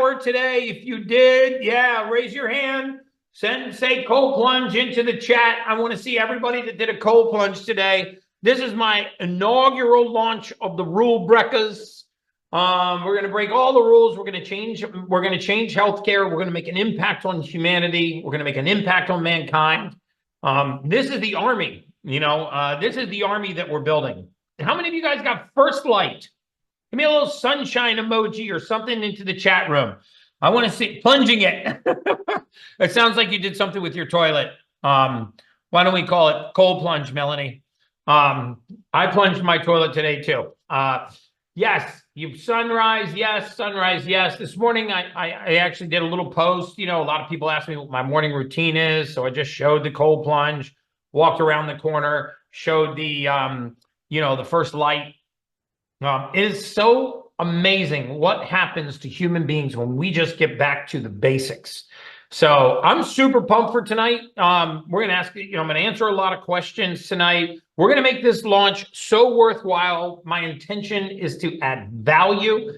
shower today? If you did, yeah, raise your hand. Say cold plunge into the chat. I want to see everybody that did a cold plunge today. This is my inaugural launch of the rule breakers. We're going to break all the rules. We're going to change healthcare. We're going to make an impact on humanity. We're going to make an impact on mankind. This is the army, this is the army that we're building. How many of you guys got first light? Give me a little sunshine emoji or something into the chat room. I want to see plunging it. It sounds like you did something with your toilet. Why don't we call it cold plunge, Melanie? I plunged my toilet today too. Yes, sunrise. Yes, sunrise. Yes. This morning, I actually did a little post. A lot of people ask me what my morning routine is. So I just showed the cold plunge, walked around the corner, showed the, the first light. It is so amazing what happens to human beings when we just get back to the basics. So I'm super pumped for tonight. We're going to I'm going to answer a lot of questions tonight. We're going to make this launch so worthwhile. My intention is to add value,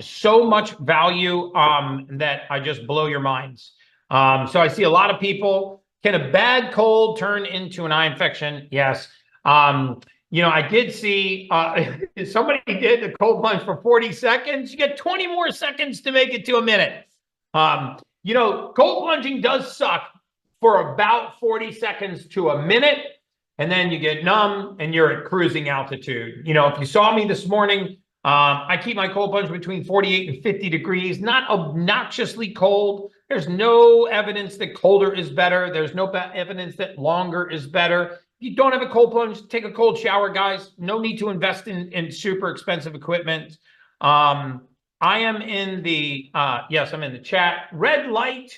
so much value that I just blow your minds. So I see a lot of people. Can a bad cold turn into an eye infection? Yes. I did see somebody did the cold plunge for 40 seconds. You get 20 more seconds to make it to a minute. Cold plunging does suck for about 40 seconds to a minute, and then you get numb and you're at cruising altitude. If you saw me this morning, I keep my cold plunge between 48 and 50 degrees, not obnoxiously cold. There's no evidence that colder is better. There's no evidence that longer is better. If you don't have a cold plunge, take a cold shower, guys. No need to invest in super expensive equipment. I am in the, yes, I'm in the chat. Red light.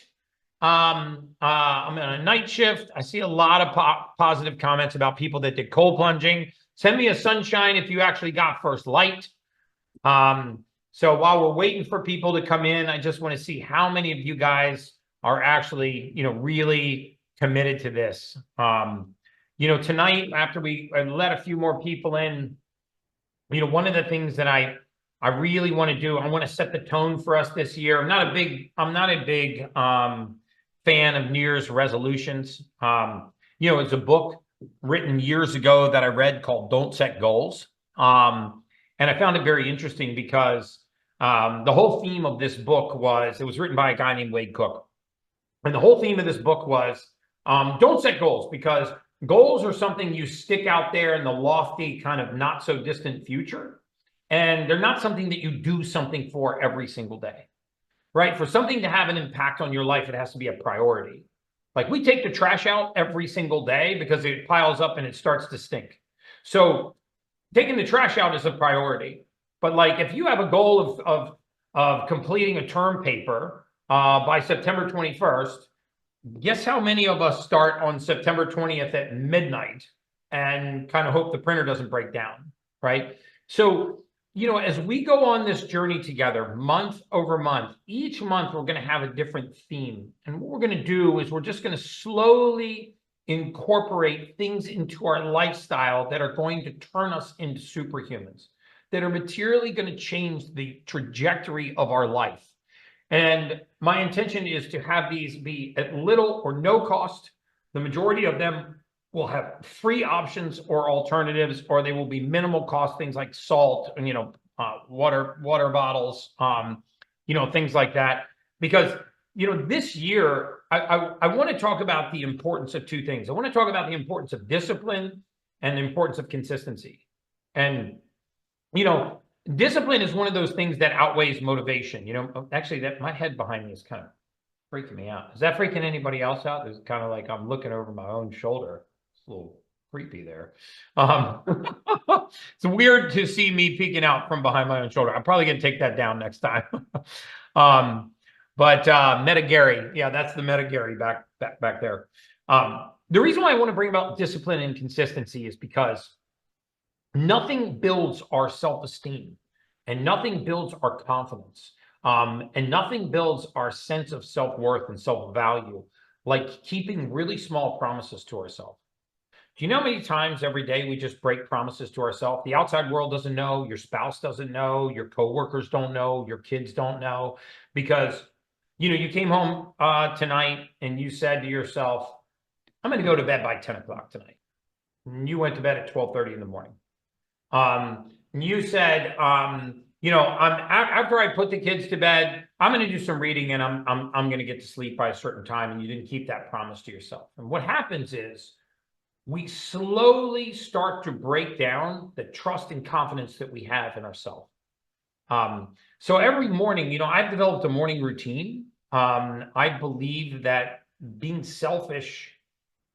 I'm on a night shift. I see a lot of positive comments about people that did cold plunging. Send me a sunshine if you actually got first light. So while we're waiting for people to come in, I just want to see how many of you guys are actually, really committed to this. Tonight, after we let a few more people in, one of the things that I really want to do, I want to set the tone for us this year. I'm not a big fan of New Year's resolutions. It's a book written years ago that I read called Don't Set Goals. And I found it very interesting because the whole theme of this book it was written by a guy named Wade Cook. And the whole theme of this book was don't set goals, because goals are something you stick out there in the lofty, kind of not so distant future. And they're not something that you do something for every single day, right? For something to have an impact on your life, it has to be a priority. Like we take the trash out every single day because it piles up and it starts to stink. So taking the trash out is a priority. But like if you have a goal of completing a term paper by September 21st, guess how many of us start on September 20th at midnight and kind of hope the printer doesn't break down, right? So, as we go on this journey together, month over month, each month we're going to have a different theme. And what we're going to do is we're just going to slowly incorporate things into our lifestyle that are going to turn us into superhumans, that are materially going to change the trajectory of our life. And my intention is to have these be at little or no cost. The majority of them will have free options or alternatives, or they will be minimal cost, things like salt and, water bottles, things like that. Because, this year, I want to talk about the importance of two things. I want to talk about the importance of discipline and the importance of consistency. And, discipline is one of those things that outweighs motivation. Actually, my head behind me is kind of freaking me out. Is that freaking anybody else out? It's kind of like I'm looking over my own shoulder. It's a little creepy there. It's weird to see me peeking out from behind my own shoulder. I'm probably going to take that down next time. Meta Gary, yeah, that's the Meta Gary back there. The reason why I want to bring about discipline and consistency is because nothing builds our self-esteem, and nothing builds our confidence, and nothing builds our sense of self-worth and self-value like keeping really small promises to ourselves. Do you know how many times every day we just break promises to ourselves? The outside world doesn't know, your spouse doesn't know, your coworkers don't know, your kids don't know, because you came home tonight and you said to yourself, I'm going to go to bed by 10 o'clock tonight. And you went to bed at 12:30 in the morning. You said, after I put the kids to bed, I'm going to do some reading and I'm going to get to sleep by a certain time, and you didn't keep that promise to yourself. And what happens is we slowly start to break down the trust and confidence that we have in ourselves. So every morning, I've developed a morning routine. I believe that being selfish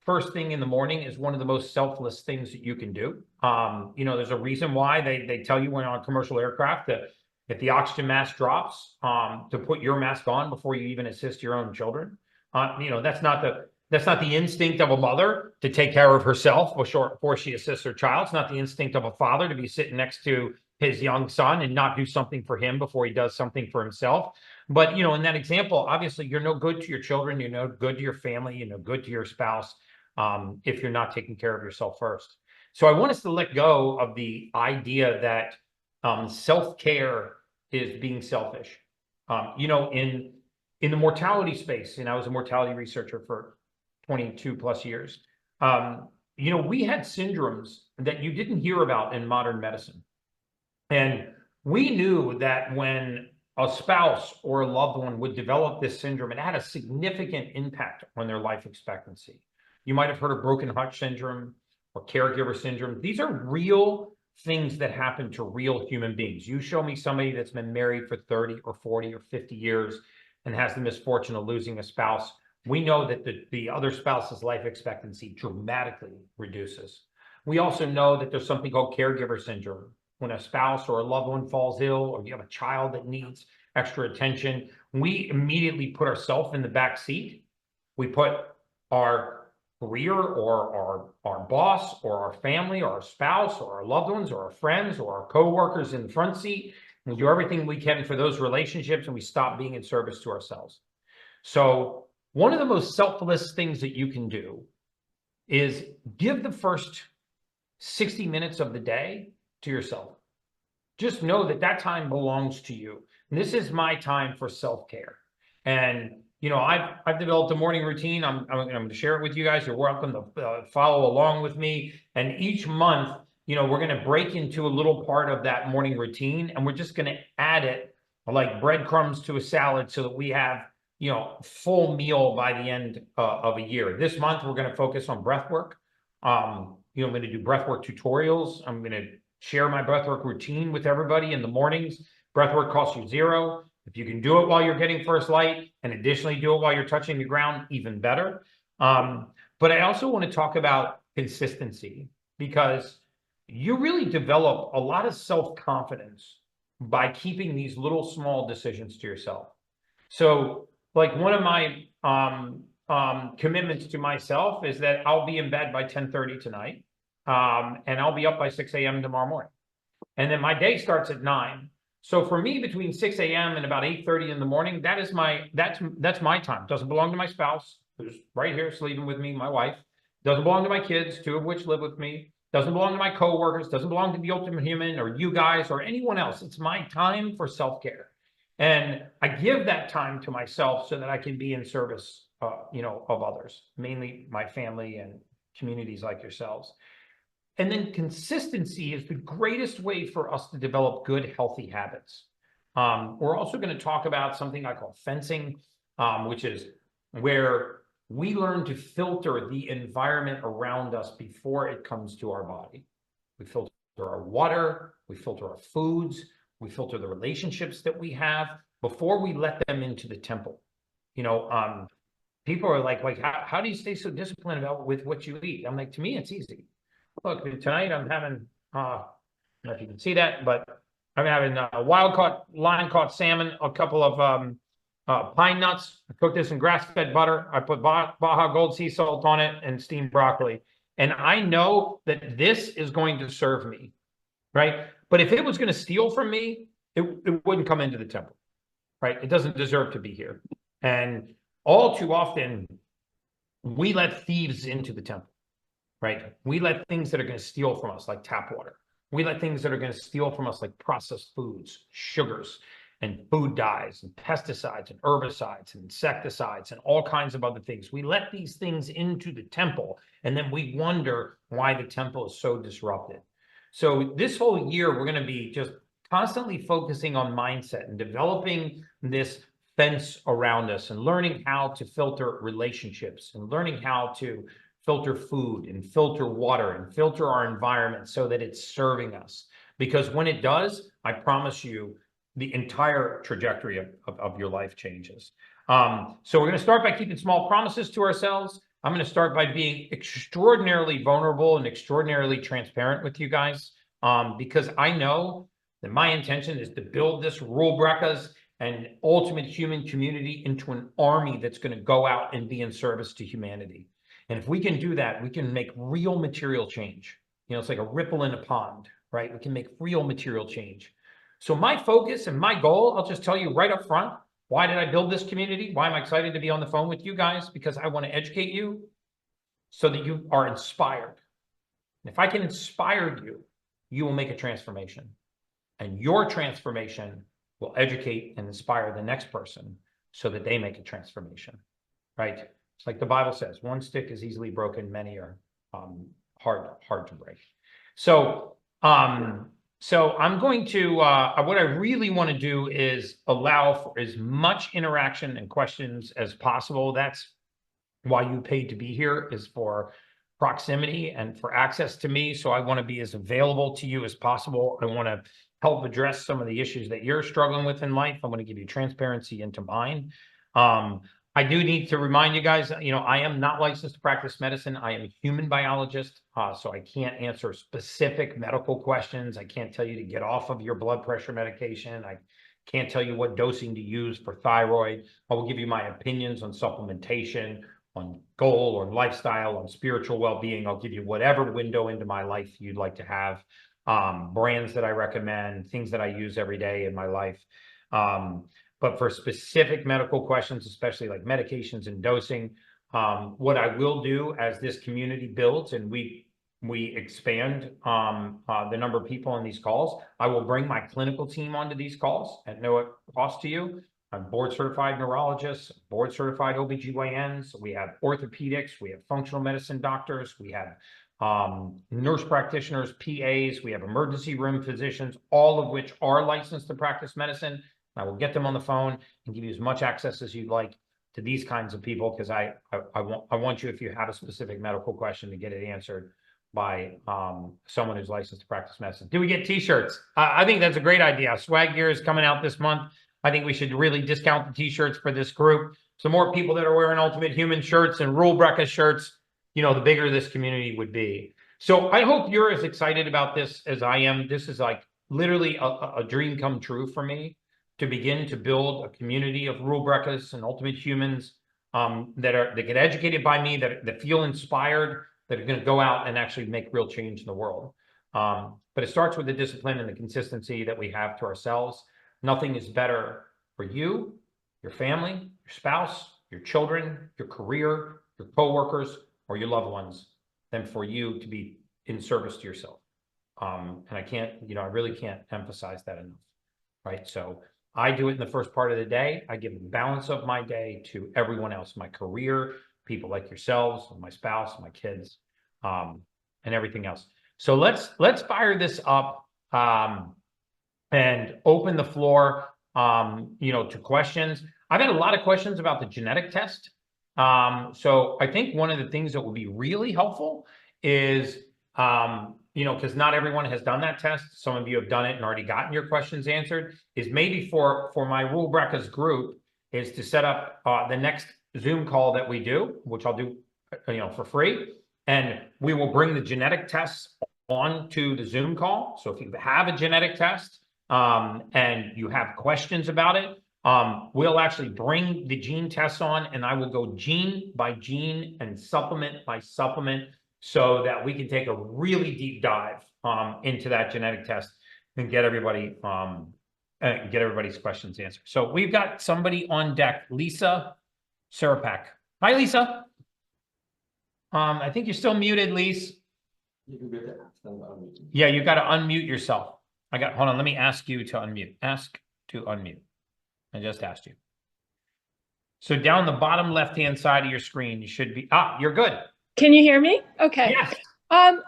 first thing in the morning is one of the most selfless things that you can do. There's a reason why they tell you when on a commercial aircraft that if the oxygen mask drops, to put your mask on before you even assist your own children. That's not the instinct of a mother to take care of herself before she assists her child. It's not the instinct of a father to be sitting next to his young son and not do something for him before he does something for himself. But, in that example, obviously you're no good to your children, you're no good to your family, you're no good to your spouse, if you're not taking care of yourself first. So I want us to let go of the idea that self-care is being selfish. In the mortality space, and I was a mortality researcher for 22 plus years, we had syndromes that you didn't hear about in modern medicine. And we knew that when a spouse or a loved one would develop this syndrome, it had a significant impact on their life expectancy. You might have heard of broken heart syndrome or caregiver syndrome. These are real things that happen to real human beings. You show me somebody that's been married for 30 or 40 or 50 years and has the misfortune of losing a spouse. We know that the other spouse's life expectancy dramatically reduces. We also know that there's something called caregiver syndrome. When a spouse or a loved one falls ill, or you have a child that needs extra attention, we immediately put ourselves in the back seat. We put our career or our boss or our family or our spouse or our loved ones or our friends or our coworkers in the front seat. We do everything we can for those relationships, and we stop being in service to ourselves. So one of the most selfless things that you can do is give the first 60 minutes of the day to yourself. Just know that time belongs to you. And this is my time for self-care. And I've developed a morning routine. I'm going to share it with you guys. You're welcome to follow along with me. And each month, we're going to break into a little part of that morning routine, and we're just going to add it like breadcrumbs to a salad so that we have, full meal by the end of a year. This month, we're going to focus on breath work. I'm going to do breath work tutorials. I'm going to share my breathwork routine with everybody in the mornings. Breathwork costs you $0. If you can do it while you're getting first light and additionally do it while you're touching the ground, even better. But I also want to talk about consistency, because you really develop a lot of self-confidence by keeping these little small decisions to yourself. So like one of my commitments to myself is that I'll be in bed by 10:30 tonight. And I'll be up by 6 a.m. tomorrow morning. And then my day starts at 9. So for me, between 6 a.m. and about 8:30 in the morning, that's my time. It doesn't belong to my spouse, who's right here sleeping with me, my wife. It doesn't belong to my kids, 2 of which live with me. It doesn't belong to my coworkers. It doesn't belong to the Ultimate Human or you guys or anyone else. It's my time for self-care. And I give that time to myself so that I can be in service, of others, mainly my family and communities like yourselves. And then consistency is the greatest way for us to develop good, healthy habits. We're also going to talk about something I call fencing, which is where we learn to filter the environment around us before it comes to our body. We filter our water, we filter our foods, we filter the relationships that we have before we let them into the temple. People are like, how do you stay so disciplined with what you eat? I'm like, to me, it's easy. Look, tonight I'm having, I don't know if you can see that, but I'm having wild-caught, line-caught salmon, a couple of pine nuts. I cooked this in grass-fed butter. I put Baja Gold sea salt on it and steamed broccoli. And I know that this is going to serve me, right? But if it was going to steal from me, it wouldn't come into the temple, right? It doesn't deserve to be here. And all too often, we let thieves into the temple. right? We let things that are going to steal from us, like tap water. We let things that are going to steal from us, like processed foods, sugars, and food dyes, and pesticides, and herbicides, and insecticides, and all kinds of other things. We let these things into the temple, and then we wonder why the temple is so disrupted. So this whole year, we're going to be just constantly focusing on mindset and developing this fence around us and learning how to filter relationships and learning how to filter food and filter water and filter our environment so that it's serving us. Because when it does, I promise you, the entire trajectory of your life changes. So we're going to start by keeping small promises to ourselves. I'm going to start by being extraordinarily vulnerable and extraordinarily transparent with you guys, because I know that my intention is to build this Rule Brekas and ultimate human community into an army that's going to go out and be in service to humanity. And if we can do that, we can make real material change. It's like a ripple in a pond, right? We can make real material change. So my focus and my goal, I'll just tell you right up front, why did I build this community? Why am I excited to be on the phone with you guys? Because I want to educate you so that you are inspired. And if I can inspire you, you will make a transformation. And your transformation will educate and inspire the next person so that they make a transformation, right? It's like the Bible says, one stick is easily broken, many are hard to break. So I'm going to, what I really want to do is allow for as much interaction and questions as possible. That's why you paid to be here, is for proximity and for access to me. So I want to be as available to you as possible. I want to help address some of the issues that you're struggling with in life. I'm going to give you transparency into mine. I do need to remind you guys, I am not licensed to practice medicine. I am a human biologist, so I can't answer specific medical questions. I can't tell you to get off of your blood pressure medication. I can't tell you what dosing to use for thyroid. I will give you my opinions on supplementation, on goal or lifestyle, on spiritual well-being. I'll give you whatever window into my life you'd like to have, brands that I recommend, things that I use every day in my life. But for specific medical questions, especially like medications and dosing, what I will do as this community builds and we expand the number of people on these calls, I will bring my clinical team onto these calls at no cost to you. I'm board certified neurologists, board certified OBGYNs. We have orthopedics, we have functional medicine doctors, we have nurse practitioners, PAs, we have emergency room physicians, all of which are licensed to practice medicine. I will get them on the phone and give you as much access as you'd like to these kinds of people, because I want you, if you have a specific medical question, to get it answered by someone who's licensed to practice medicine. Do we get t-shirts? I think that's a great idea. Swag Gear is coming out this month. I think we should really discount the t-shirts for this group. So more people that are wearing Ultimate Human shirts and Rule Brekas shirts, the bigger this community would be. So I hope you're as excited about this as I am. This is like literally a dream come true for me, to begin to build a community of Rule Brekas and Ultimate Humans that get educated by me, that feel inspired, that are going to go out and actually make real change in the world. But it starts with the discipline and the consistency that we have to ourselves. Nothing is better for you, your family, your spouse, your children, your career, your coworkers, or your loved ones than for you to be in service to yourself. And I really can't emphasize that enough, right? So I do it in the first part of the day. I give the balance of my day to everyone else, my career, people like yourselves, my spouse, my kids, and everything else. So let's fire this up and open the floor, to questions. I've had a lot of questions about the genetic test. So I think one of the things that would be really helpful is, because not everyone has done that test. Some of you have done it and already gotten your questions answered, is maybe for my Rule Brekas group is to set up the next Zoom call that we do, which I'll do, for free. And we will bring the genetic tests onto the Zoom call. So if you have a genetic test and you have questions about it, we'll actually bring the gene tests on, and I will go gene by gene and supplement by supplement, so that we can take a really deep dive into that genetic test and get everybody's questions answered. So we've got somebody on deck, Lisa Sarapak. Hi, Lisa. I think you're still muted, Lise. You can get that. Unmute. Yeah, you got to unmute yourself. Hold on, let me ask you to unmute. Ask to unmute. I just asked you. So down the bottom left-hand side of your screen, you should be, you're good. Can you hear me? Okay. Yes. I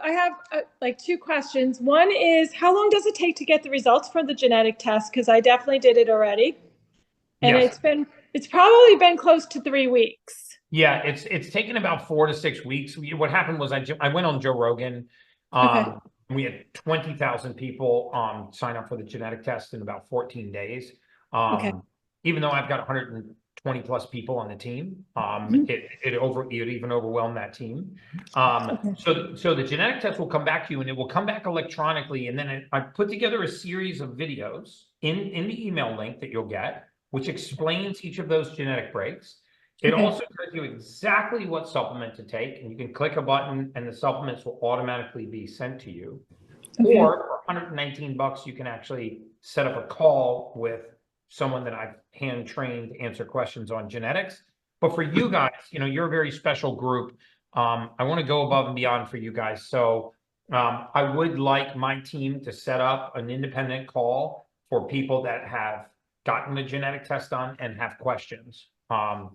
have like two questions. One is, how long does it take to get the results for the genetic test? Because I definitely did it already. And Yes. it's probably been close to 3 weeks. Yeah, it's taken about 4 to 6 weeks. What happened was I went on Joe Rogan. Okay. We had 20,000 people sign up for the genetic test in about 14 days. Okay. Even though I've got 120 plus people on the team, it even overwhelmed that team. So the genetic test will come back to you, and it will come back electronically. And then I put together a series of videos in the email link that you'll get, which explains each of those genetic breaks. It also tells you exactly what supplement to take, and you can click a button and the supplements will automatically be sent to you. Okay. Or for 119 bucks, you can actually set up a call with someone that I've hand trained to answer questions on genetics. But for you guys, you're a very special group. I want to go above and beyond for you guys. So I would like my team to set up an independent call for people that have gotten the genetic test done and have questions. I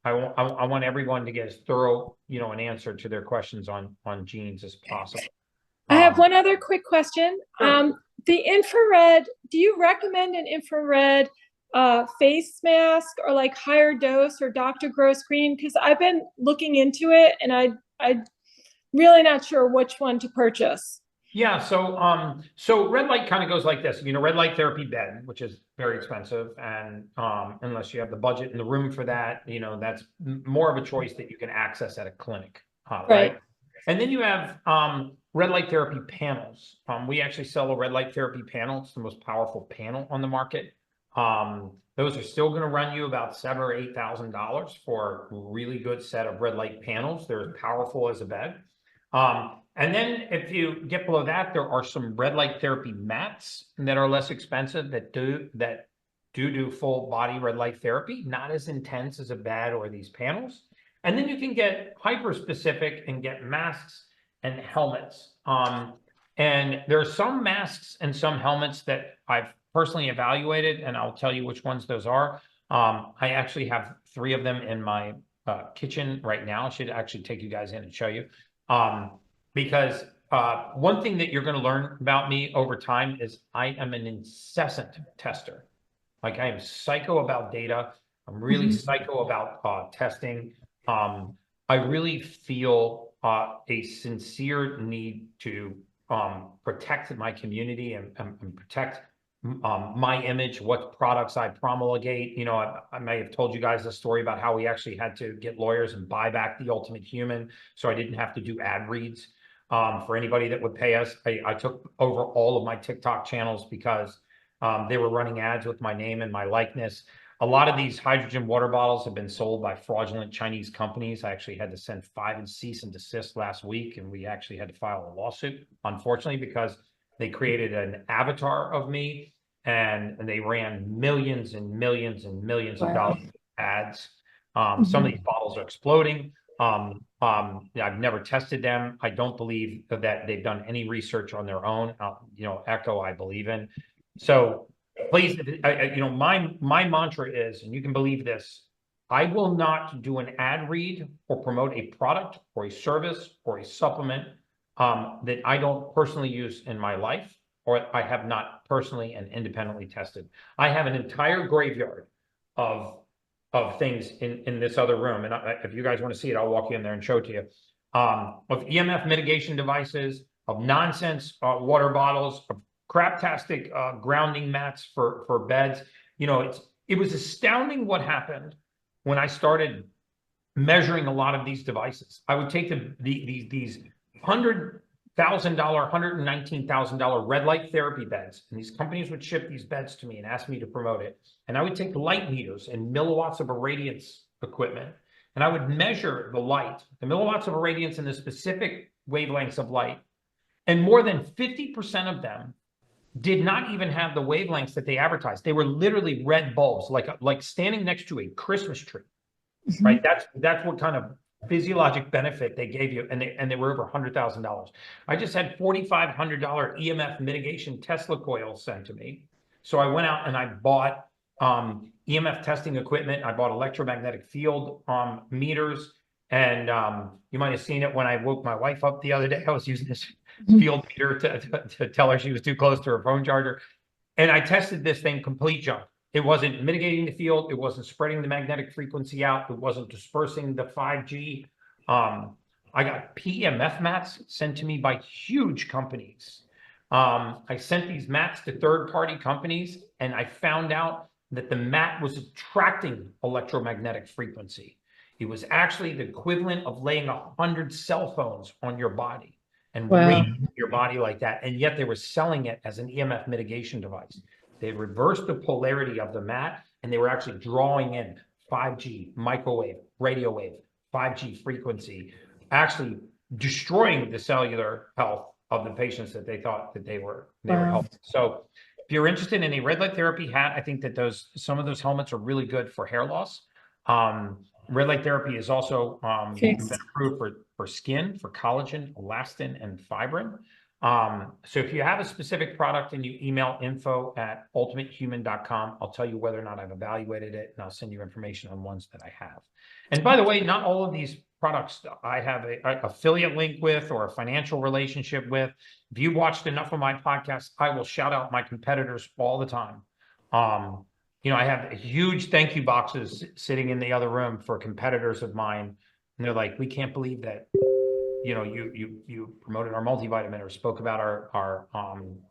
want everyone to get as thorough, an answer to their questions on genes as possible. I have one other quick question. Sure. The infrared, do you recommend an infrared face mask or like higher dose or Dr. Gross Green? Because I've been looking into it and I'm really not sure which one to purchase. Yeah, so red light kind of goes like this. Red light therapy bed, which is very expensive, and unless you have the budget and the room for that, that's more of a choice that you can access at a clinic, right? And then you have red light therapy panels. We actually sell a red light therapy panel. It's the most powerful panel on the market. Those are still going to run you about $7,000 or $8,000 for a really good set of red light panels. They're as powerful as a bed. And then if you get below that, there are some red light therapy mats that are less expensive that do full body red light therapy, not as intense as a bed or these panels. And then you can get hyper specific and get masks and helmets. And there are some masks and some helmets that I've personally evaluated, and I'll tell you which ones those are. I actually have 3 of them in my kitchen right now. I should actually take you guys in and show you. Because one thing that you're going to learn about me over time is I am an incessant tester. Like, I am psycho about data. I'm really psycho about testing. I really feel a sincere need to protect my community and protect my image, what products I promulgate. I may have told you guys a story about how we actually had to get lawyers and buy back The Ultimate Human, so I didn't have to do ad reads for anybody that would pay us. I took over all of my TikTok channels because they were running ads with my name and my likeness. A lot of these hydrogen water bottles have been sold by fraudulent Chinese companies. I actually had to send 5 and cease and desist last week, and we actually had to file a lawsuit, unfortunately, because they created an avatar of me and they ran millions and millions and millions of dollars of ads. Some of these bottles are exploding. I've never tested them. I don't believe that they've done any research on their own. Echo, I believe in. So please, my mantra is, and you can believe this, I will not do an ad read or promote a product or a service or a supplement that I don't personally use in my life, or I have not personally and independently tested. I have an entire graveyard of things in this other room. And if you guys want to see it, I'll walk you in there and show it to you. Of EMF mitigation devices, of nonsense water bottles, of craptastic grounding mats for beds. It was astounding what happened when I started measuring a lot of these devices. I would take these $100,000, $119,000 red light therapy beds, and these companies would ship these beds to me and ask me to promote it. And I would take light meters and milliwatts of irradiance equipment, and I would measure the light, the milliwatts of irradiance in the specific wavelengths of light. And more than 50% of them did not even have the wavelengths that they advertised. They were literally red bulbs, like standing next to a Christmas tree, right? That's what kind of physiologic benefit they gave you, and they were over $100,000. I just had $4,500 EMF mitigation Tesla coils sent to me. So I went out and I bought EMF testing equipment. I bought electromagnetic field meters. And you might have seen it when I woke my wife up the other day. I was using this field meter to tell her she was too close to her phone charger. And I tested this thing complete junk. It wasn't mitigating the field. It wasn't spreading the magnetic frequency out. It wasn't dispersing the 5G. I got PEMF mats sent to me by huge companies. I sent these mats to third-party companies, and I found out that the mat was attracting electromagnetic frequency. It was actually the equivalent of laying 100 cell phones on your body and radiating your body like that. And yet they were selling it as an EMF mitigation device. They reversed the polarity of the mat, and they were actually drawing in 5G, microwave, radio wave, 5G frequency, actually destroying the cellular health of the patients that they thought that they were helping. So if you're interested in a red light therapy hat, I think that some of those helmets are really good for hair loss. Red light therapy is also been approved for skin, for collagen, elastin, and fibrin. So if you have a specific product and you email info@ultimatehuman.com, I'll tell you whether or not I've evaluated it, and I'll send you information on ones that I have. And by the way, not all of these products I have a affiliate link with or a financial relationship with. If you watched enough of my podcasts, I will shout out my competitors all the time. You know, I have huge thank you boxes sitting in the other room for competitors of mine. And they're like, we can't believe that, you know, you promoted our multivitamin or spoke about our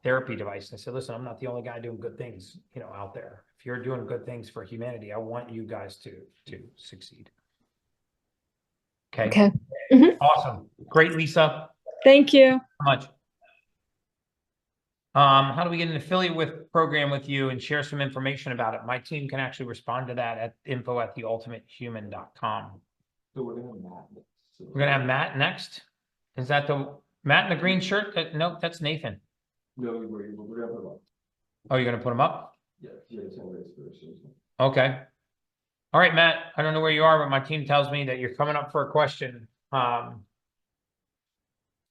therapy device. And I said, listen, I'm not the only guy doing good things, you know, out there. If you're doing good things for humanity, I want you guys to succeed. Okay. Awesome. Great, Lisa. Thank you So much. How do we get an affiliate program with you and share some information about it? My team can actually respond to that at info@theultimatehuman.com. So we're gonna have Matt next. We're gonna have Matt next. Is that the Matt in the green shirt? No, that's Nathan. No, we're gonna put him up. Oh, you're gonna put him up? Yeah, it's on race first. Okay. All right, Matt. I don't know where you are, but my team tells me that you're coming up for a question. And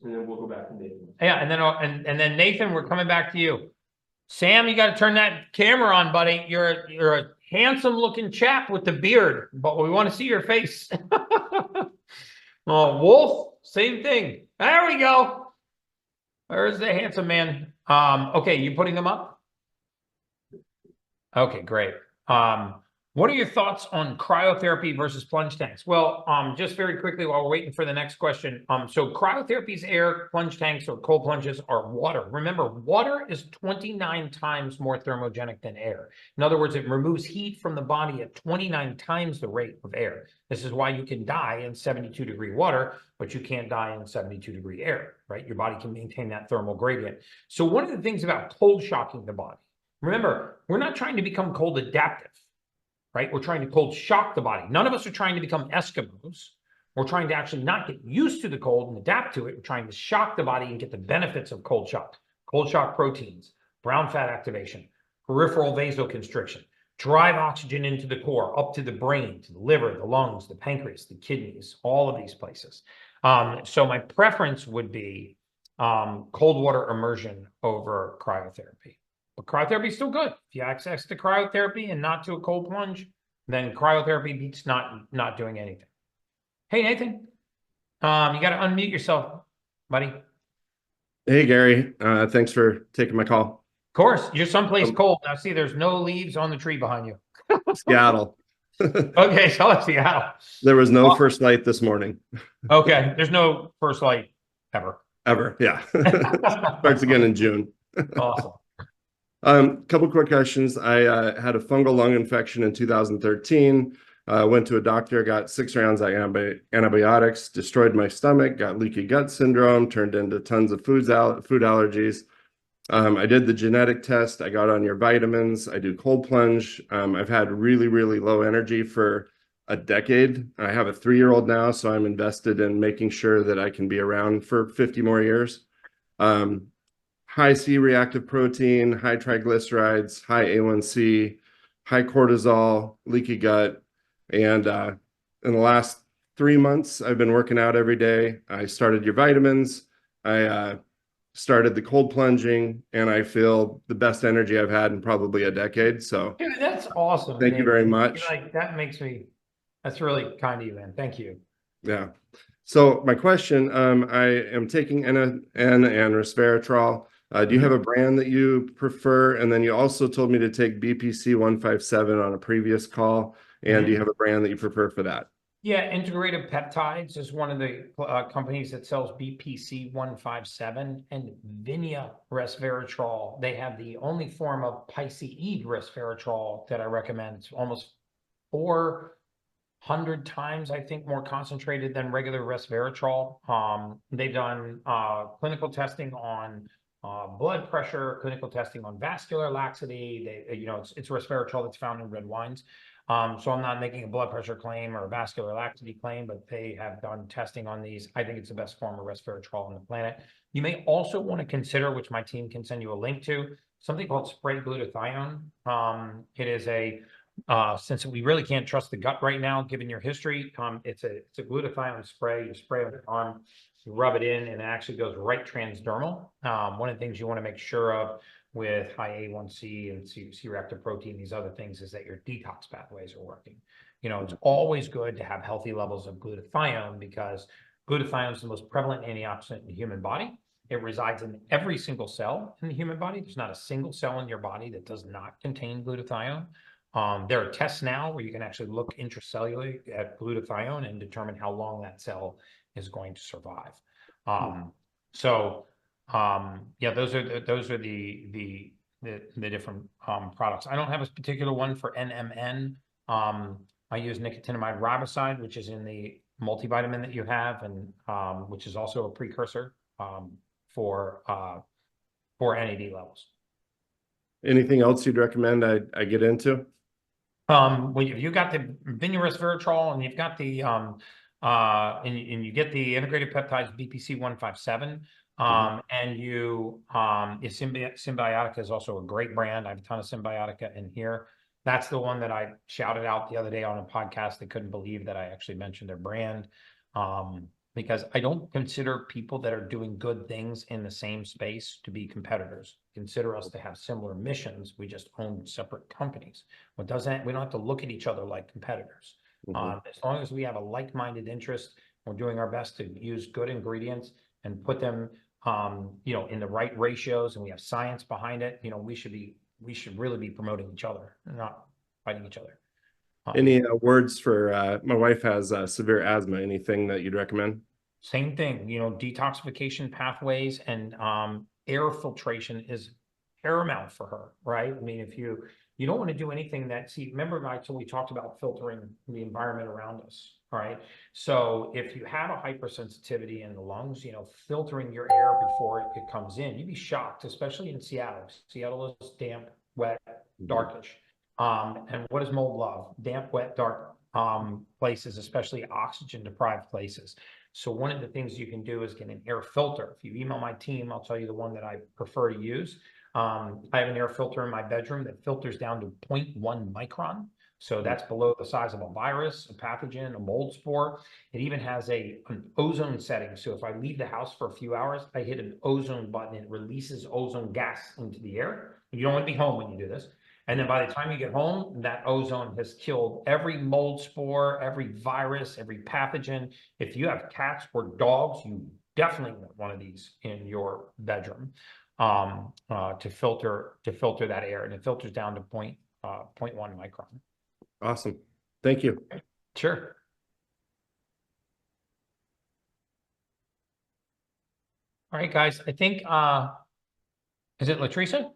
then we'll go back to Nathan. Yeah, and then Nathan, we're coming back to you. Sam, you got to turn that camera on, buddy. You're a handsome looking chap with the beard, but we want to see your face. Oh, Wolf, same thing. There we go. There's the handsome man. Okay, you putting them up? Okay, great. What are your thoughts on cryotherapy versus plunge tanks? Well, just very quickly while we're waiting for the next question. So cryotherapy is air, plunge tanks or cold plunges are water. Remember, water is 29 times more thermogenic than air. In other words, it removes heat from the body at 29 times the rate of air. This is why you can die in 72-degree water, but you can't die in 72-degree air, right? Your body can maintain that thermal gradient. So one of the things about cold shocking the body, remember, we're not trying to become cold adaptive. Right? We're trying to cold shock the body. None of us are trying to become Eskimos. We're trying to actually not get used to the cold and adapt to it. We're trying to shock the body and get the benefits of cold shock. Cold shock proteins, brown fat activation, peripheral vasoconstriction, drive oxygen into the core, up to the brain, to the liver, the lungs, the pancreas, the kidneys, all of these places. So my preference would be cold water immersion over cryotherapy. But cryotherapy is still good. If you access to cryotherapy and not to a cold plunge, then cryotherapy beats not doing anything. Hey, Nathan, you got to unmute yourself, buddy. Hey, Gary. Thanks for taking my call. Of course, you're someplace cold. Now, see, there's no leaves on the tree behind you. Seattle. Okay, so it's Seattle. There was no first light this morning. Okay, there's no first light ever. Ever, yeah. Starts again in June. Awesome. Couple quick questions. I had a fungal lung infection in 2013. Went to a doctor, got 6 rounds of antibiotics, destroyed my stomach, got leaky gut syndrome, turned into tons of food allergies. I did the genetic test. I got on your vitamins. I do cold plunge. I've had really, really low energy for a decade. I have a 3-year-old now, so I'm invested in making sure that I can be around for 50 more years. High C-reactive protein, high triglycerides, high A1C, high cortisol, leaky gut. And in the last 3 months, I've been working out every day. I started your vitamins. I started the cold plunging, and I feel the best energy I've had in probably a decade. So Dude, that's awesome. thank you very man. much. Like, that makes me, that's really kind of you, man. Thank you. Yeah. So my question, I am taking N and resveratrol. Do you have a brand that you prefer? And then you also told me to take BPC 157 on a previous call. And do you have a brand that you prefer for that? Yeah, Integrated Peptides is one of the companies that sells BPC 157 and Vinia resveratrol. They have the only form of Piceid resveratrol that I recommend. It's almost 400 times, I think, more concentrated than regular resveratrol. They've done clinical testing on blood pressure, clinical testing on vascular laxity. They, it's resveratrol that's found in red wines. So I'm not making a blood pressure claim or a vascular laxity claim, but they have done testing on these. I think it's the best form of resveratrol on the planet. You may also want to consider, which my team can send you a link to, something called spray glutathione. It is since we really can't trust the gut right now, given your history, it's a glutathione spray. You spray on your arm, you rub it in, and it actually goes right transdermal. One of the things you want to make sure of with high A1C and C-reactive protein, these other things, is that your detox pathways are working. It's always good to have healthy levels of glutathione, because glutathione is the most prevalent antioxidant in the human body. It resides in every single cell in the human body. There's not a single cell in your body that does not contain glutathione. There are tests now where you can actually look intracellularly at glutathione and determine how long that cell is going to survive. Yeah, those are the different products. I don't have a particular one for NMN. I use nicotinamide riboside, which is in the multivitamin that you have, and which is also a precursor for NAD levels. Anything else you'd recommend I get into? When you got the Vinia resveratrol, and you've got the and you get the integrated peptides BPC 157, and Symbiotica is also a great brand. I have a ton of Symbiotica in here. That's the one that I shouted out the other day on a podcast. They couldn't believe that I actually mentioned their brand. Because I don't consider people that are doing good things in the same space to be competitors. Consider us to have similar missions. We just own separate companies. We don't have to look at each other like competitors. As long as we have a like-minded interest, we're doing our best to use good ingredients and put them, in the right ratios, and we have science behind it. We should really be promoting each other, not fighting each other. Any words for my wife has severe asthma? Anything that you'd recommend? Same thing, detoxification pathways and air filtration is paramount for her, right? I mean, if you don't want to do anything remember, Mike, so we talked about filtering the environment around us, right? So if you have a hypersensitivity in the lungs, filtering your air before it comes in, you'd be shocked, especially in Seattle. Seattle is damp, wet, darkish. And what does mold love? Damp, wet, dark places, especially oxygen deprived places. So one of the things you can do is get an air filter. If you email my team, I'll tell you the one that I prefer to use. I have an air filter in my bedroom that filters down to 0.1 micron. So that's below the size of a virus, a pathogen, a mold spore. It even has an ozone setting. So if I leave the house for a few hours, I hit an ozone button, and it releases ozone gas into the air. You don't want to be home when you do this. And then by the time you get home, that ozone has killed every mold spore, every virus, every pathogen. If you have cats or dogs, you definitely want one of these in your bedroom to filter that air, and it filters down to 0.1 micron. Awesome. Thank you. Sure. All right, guys. I think is it Latricia?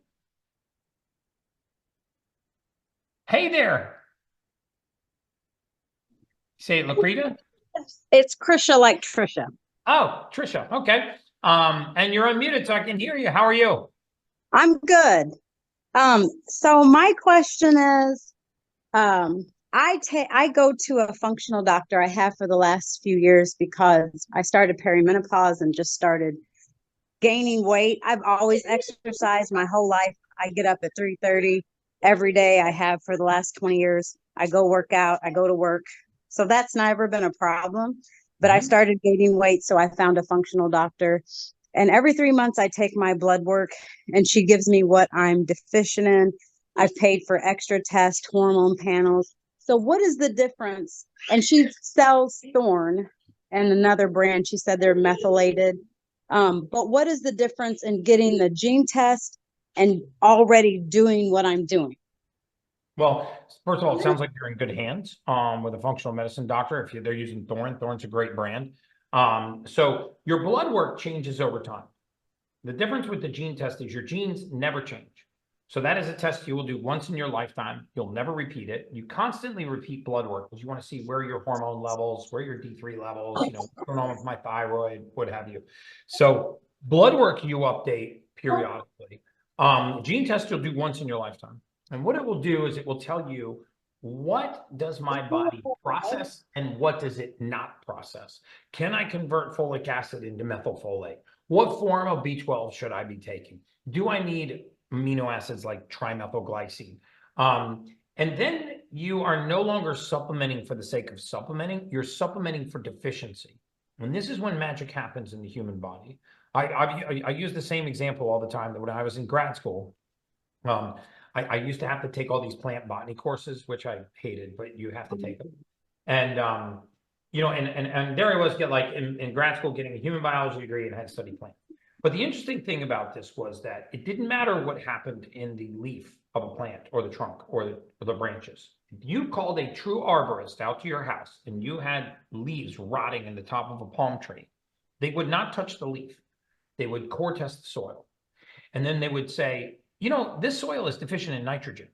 Hey there. Say it, Lakrita? It's Krisha, like Trisha. Oh, Trisha. Okay. And you're unmuted, so I can hear you. How are you? I'm good. So my question is, I go to a functional doctor. I have for the last few years because I started perimenopause and just started gaining weight. I've always exercised my whole life. I get up at 3:30 every day. I have for the last 20 years. I go work out. I go to work. So that's never been a problem. But I Mhm. started gaining weight, so I found a functional doctor. And every 3 months, I take my blood work, and she gives me what I'm deficient in. I've paid for extra tests, hormone panels. So what is the difference? And she sells Thorne and another brand. She said they're methylated. But what is the difference in getting the gene test and already doing what I'm doing? Well, first of all, it sounds like you're in good hands with a functional medicine doctor. If they're using Thorne, Thorne's a great brand. So your blood work changes over time. The difference with the gene test is your genes never change. So that is a test you will do once in your lifetime. You'll never repeat it. You constantly repeat blood work because you want to see where your hormone levels, where your D3 levels, what's going on with my thyroid, what have you. So blood work you update periodically. Gene test you'll do once in your lifetime. And what it will do is it will tell you what does my body process and what does it not process? Can I convert folic acid into methylfolate? What form of B12 should I be taking? Do I need amino acids like trimethylglycine? And then you are no longer supplementing for the sake of supplementing. You're supplementing for deficiency. And this is when magic happens in the human body. I use the same example all the time that when I was in grad school, I used to have to take all these plant botany courses, which I hated, but you have to take them. And, and there I was in grad school getting a human biology degree and had studied plants. But the interesting thing about this was that it didn't matter what happened in the leaf of a plant or the trunk or the branches. If you called a true arborist out to your house and you had leaves rotting in the top of a palm tree, they would not touch the leaf. They would core test the soil. And then they would say, this soil is deficient in nitrogen.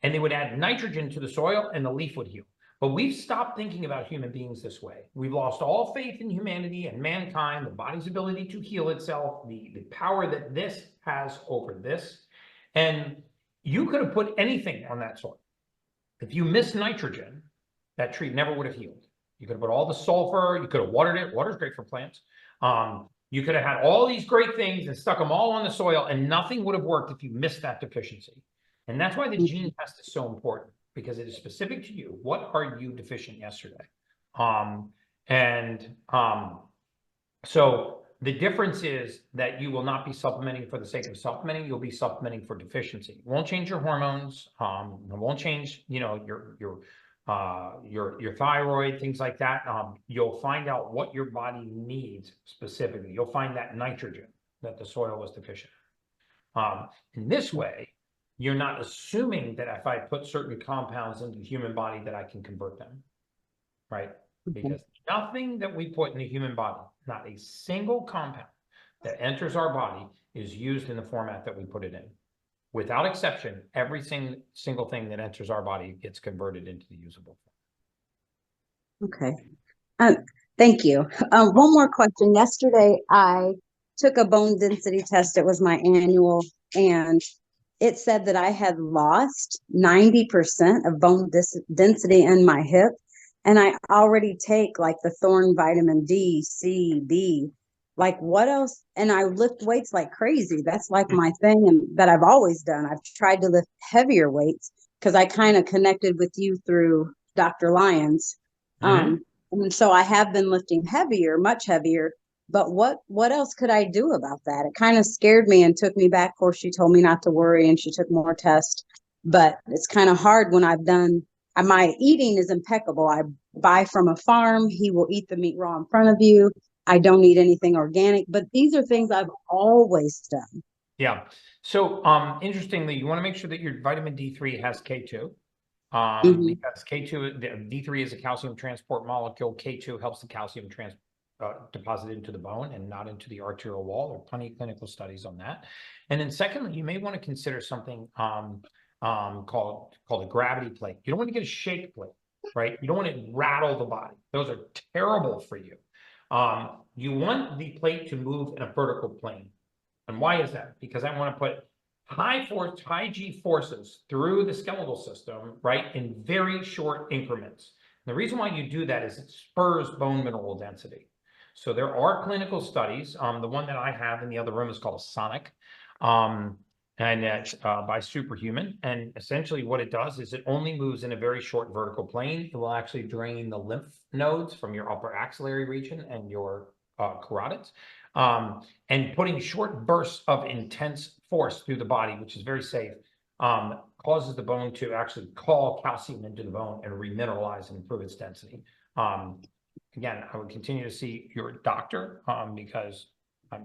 And they would add nitrogen to the soil and the leaf would heal. But we've stopped thinking about human beings this way. We've lost all faith in humanity and mankind, the body's ability to heal itself, the power that this has over this. And you could have put anything on that soil. If you miss nitrogen, that tree never would have healed. You could have put all the sulfur, you could have watered it. Water's great for plants. You could have had all these great things and stuck them all on the soil and nothing would have worked if you missed that deficiency. And that's why the gene test is so important, because it is specific to you. What are you deficient yesterday? So the difference is that you will not be supplementing for the sake of supplementing. You'll be supplementing for deficiency. It won't change your hormones. It won't change, your thyroid, things like that. You'll find out what your body needs specifically. You'll find that nitrogen that the soil was deficient. In this way, you're not assuming that if I put certain compounds into the human body that I can convert them, right? Because nothing that we put in the human body, not a single compound that enters our body is used in the format that we put it in. Without exception, every single thing that enters our body gets converted into the usable form. Okay. Thank you. One more question. Yesterday, I took a bone density test. It was my annual, and it said that I had lost 90% of bone density in my hip. And I already take like the Thorne vitamin D, C, B, like what else? And I lift weights like crazy. That's like my thing and that I've always done. I've tried to lift heavier weights because I kind of connected with you through Dr. Lyons. And so I have been lifting heavier, much heavier. But what else could I do about that? It kind of scared me and took me back. Of course, she told me not to worry and she took more tests. But it's kind of hard when I've done, my eating is impeccable. I buy from a farm. He will eat the meat raw in front of you. I don't eat anything organic. But these are things I've always done. Yeah. So interestingly, you want to make sure that your vitamin D3 has K2. Because K2, D3 is a calcium transport molecule. K2 helps the calcium deposit into the bone and not into the arterial wall. There are plenty of clinical studies on that. And then secondly, you may want to consider something called a gravity plate. You don't want to get a shake plate, right? You don't want to rattle the body. Those are terrible for you. You want the plate to move in a vertical plane. And why is that? Because I want to put high G forces through the skeletal system, right, in very short increments. And the reason why you do that is it spurs bone mineral density. So there are clinical studies. The one that I have in the other room is called a Sonic. and that's by Superhuman. And essentially what it does is it only moves in a very short vertical plane. It will actually drain the lymph nodes from your upper axillary region and your carotids, and putting short bursts of intense force through the body, which is very safe, causes the bone to actually call calcium into the bone and remineralize and improve its density. Again, I would continue to see your doctor, because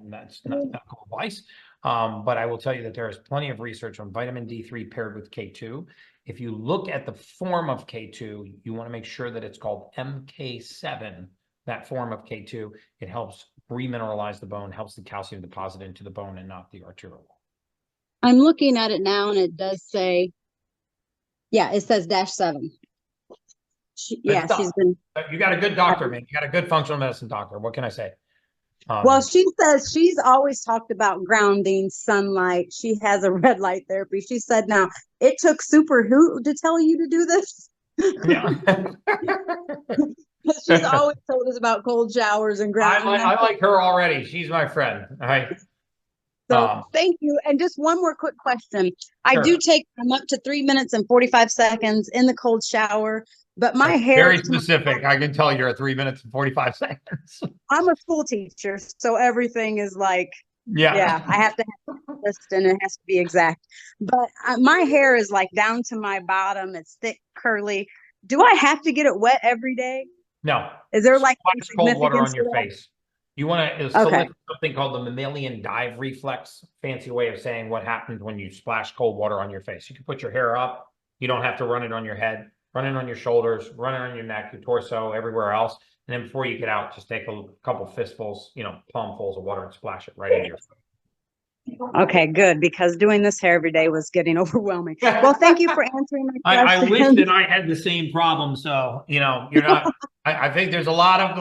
that's not medical advice. But I will tell you that there is plenty of research on vitamin D3 paired with K2. If you look at the form of K2, you want to make sure that it's called MK7, that form of K2. It helps remineralize the bone, helps the calcium deposit into the bone and not the arterial wall. I'm looking at it now and it does say, yeah, it says -7. Yeah, stuff. she's been, You got a good doctor, man. You got a good functional medicine doctor. What can I say? well, she says she's always talked about grounding, sunlight. She has a red light therapy. She said, now it took Super Who to tell you to do this? Yeah. She's always told us about cold showers and grounding. I like her already. She's my friend. All right. So thank you. And just one more quick question. I do take I'm up to 3 minutes and 45 seconds in the cold shower, but my hair very specific. I can tell you're at 3 minutes and 45 seconds. I'm a school teacher, so everything is like, yeah, I have to have a list and it has to be exact. But my hair is like down to my bottom. It's thick, curly. Do I have to get it wet every day? No. Is there like Splash cold water on your significance to that? face? You want to solicit something called the mammalian dive reflex, fancy way of saying what happens when you splash cold water on your face. You can put your hair up. You don't have to run it on your head, run it on your shoulders, run it on your neck, your torso, everywhere else. And then before you get out, just take a couple fistfuls, palmfuls of water and splash it right into your face. Okay, good, because doing this hair every day was getting overwhelming. Well, thank you for answering my I question. wish that I had the same problem. So, you're not, I think there's a lot of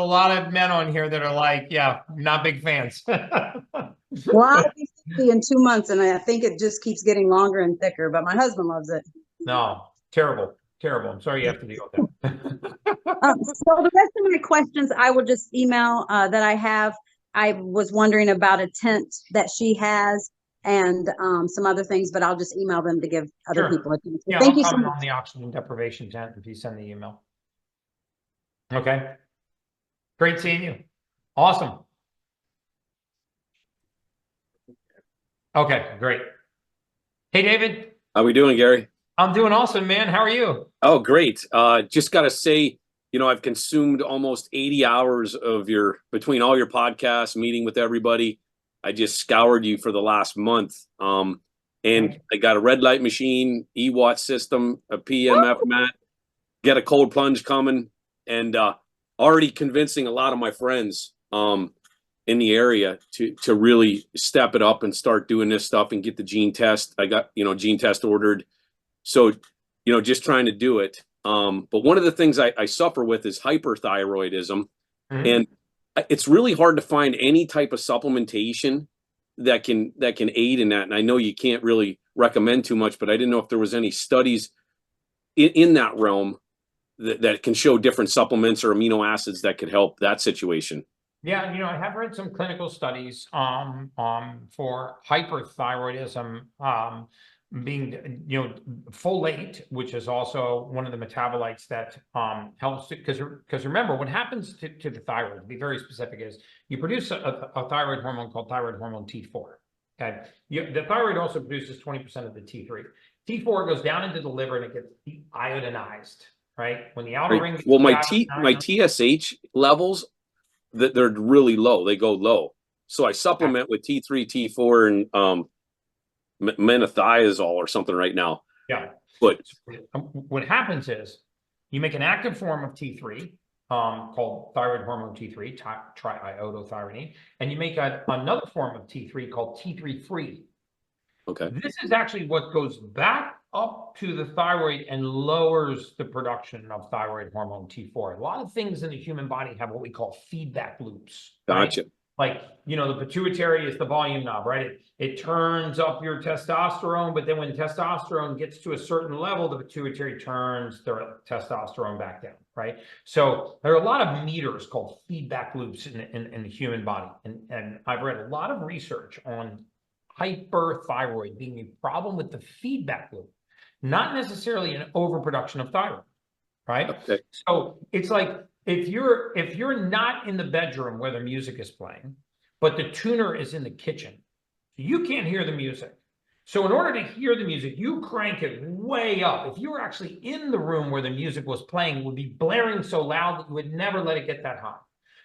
men on here that are like, yeah, not big fans. Well, I'll be 50 in 2 months, and I think it just keeps getting longer and thicker, but my husband loves it. No, terrible. I'm sorry you have to deal with that. So the rest of my questions, I will just email that I have. I was wondering about a tent that she has and some other things, but I'll just email them to give other people attention. Yeah, Thank I'll you so comment much. on the oxygen deprivation tent if you send the email. Okay. Great seeing you. Awesome. Okay, great. Hey, David. How we doing, Gary? I'm doing awesome, man. How are you? Oh, great. Just got to say, I've consumed almost 80 hours of between all your podcasts, meeting with everybody. I just scoured you for the last month. And I got a red light machine, EWatt system, a PMF mat, got a cold plunge coming, and already convincing a lot of my friends in the area to really step it up and start doing this stuff and get the gene test. I got, gene test ordered. So, just trying to do it. But one of the things I suffer with is hyperthyroidism. Mhm. And it's really hard to find any type of supplementation that can aid in that. And I know you can't really recommend too much, but I didn't know if there was any studies in that realm that can show different supplements or amino acids that could help that situation. Yeah, I have read some clinical studies for hyperthyroidism, being folate, which is also one of the metabolites that helps because remember what happens to the thyroid, to be very specific, is you produce a thyroid hormone called thyroid hormone T4. Okay, the thyroid also produces 20% of the T3. T4 goes down into the liver and it gets iodinized, right? When the outer ring gets Well, my iodinized, TSH levels, that they're really low. They go low. So I supplement with T3, T4, and menothiazole or something right now. yeah. But What happens is you make an active form of T3 called thyroid hormone T3, triiodothyronine, and you make another form of T3 called T3 free. okay. This is actually what goes back up to the thyroid and lowers the production of thyroid hormone T4. A lot of things in the human body have what we call feedback loops. Gotcha. Right? Like, the pituitary is the volume knob, right? It turns up your testosterone, but then when testosterone gets to a certain level, the pituitary turns the testosterone back down, right? So there are a lot of meters called feedback loops in the human body. And I've read a lot of research on hyperthyroid being a problem with the feedback loop, not necessarily an overproduction of thyroid, right? Okay. So it's like if you're not in the bedroom where the music is playing, but the tuner is in the kitchen, you can't hear the music. So in order to hear the music, you crank it way up. If you were actually in the room where the music was playing, it would be blaring so loud that you would never let it get that high.